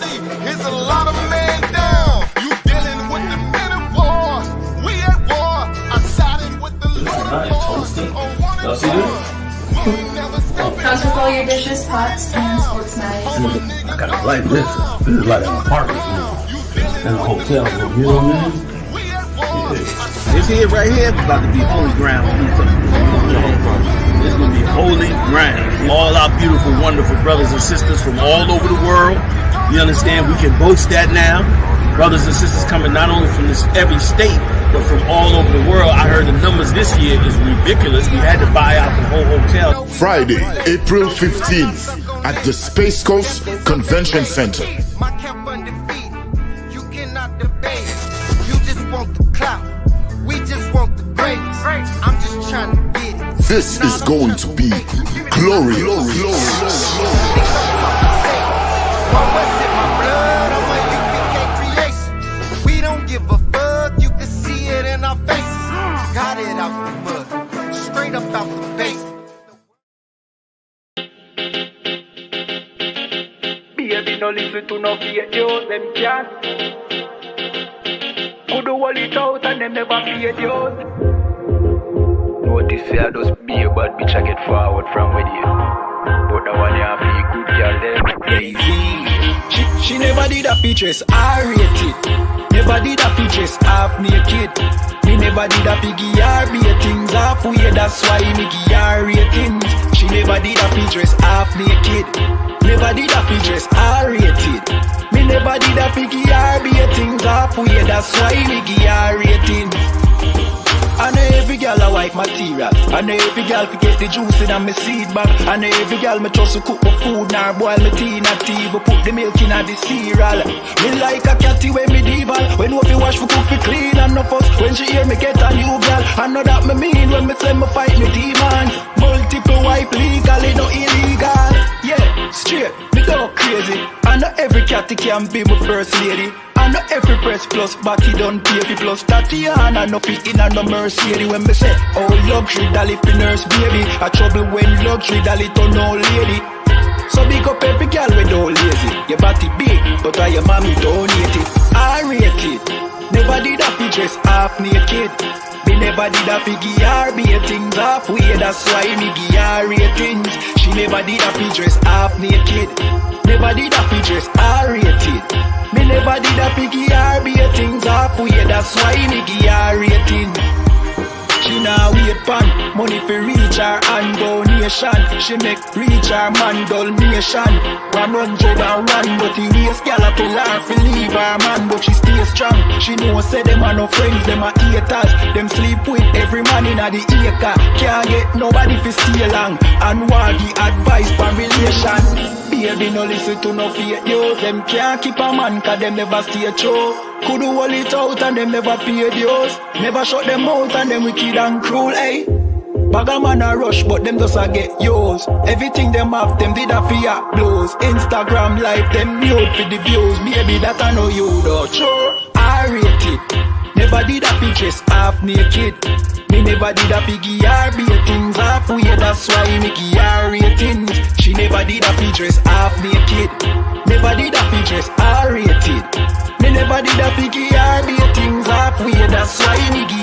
Here's a lot of men down. You dealing with the men of war. We at war. I sided with the Lord. Y'all see this? Comes with all your dishes, pots, pans, forks, knives. I got a like this. This is like an apartment and a hotel room. You know what I mean? Yeah. This here right here is about to be holy ground. It's gonna be holy ground. All our beautiful, wonderful brothers and sisters from all over the world. You understand? We can boast that now. Brothers and sisters coming not only from every state, but from all over the world. I heard the numbers this year is ridiculous. We had to buy out the whole hotel. Friday, April 15th at the Space Coast Convention Center. My camp undefeated. You cannot debate. You just want the clout. We just want the praise. I'm just trying to get it. This is going to be glorious. We don't give a fuck. You can see it in our faces. Got it out the mud. Straight up out the base. Baby, no listen to no fake news, them can't. Could do all it out and them never paid yours. Notice I just be a bad bitch, I get forward from with you. But the one you have to good girl them lazy. She never did a features, I rate it. Never did a features, half naked. Me never did a piggy or ratings halfway, that's why me give her ratings. She never did a features, half naked. Never did a features, I rated. Me never did a piggy or ratings halfway, that's why me give her ratings. I know every girl I like material. I know every girl forget the juice in my seed bag. I know every girl me trust to cook my food, nor boil my tea, not tea, but put the milk in the cereal. Me like a catty when medieval. When no fi wash for cook fi clean and no fuss. When she hear me get a new girl, I know that me mean when me say me fight me demons. Multiple wife legally, no illegal. Yeah, straight, me go crazy. I know every catty can be my first lady. I know every press plus body done pay plus Tatiana no fit in and no Mercedes. When me say oh luxury dolly fi nurse baby, a trouble when luxury dolly turn old lady. So big up every girl we don't lazy. Your body big, but why your mommy donate it? I rate it. Never did a fi dress half naked. Me never did a fi give her ratings halfway, that's why me give her ratings. She never did a fi dress half naked. Never did a fi dress I rated. Me never did a fi give her ratings halfway, that's why me give her ratings. She now wait pan money for reach her and donation. She make reach her man donation. 101, but the waist gal a tell her fi leave her man, but she stay strong. She know say them are no friends, them are haters. Them sleep with every man in the acre. Can't get nobody fi stay long and want the advice for relation. Baby, no listen to no fake news. Them can't keep a man cause them never stay true. Could do all it out and them never paid yours. Never shut them out and them wicked and cruel, eh? Bag a man a rush but them just a get yours. Everything them have them did a fear blows. Instagram live them nude for the views. Maybe that I know you though. Sure, I rate it. Never did a pictures half naked. Me never did a piggy or ratings halfway, that's why me give her ratings. She never did a features half naked. Never did a features R rated. Me never did a piggy or ratings halfway, that's why me give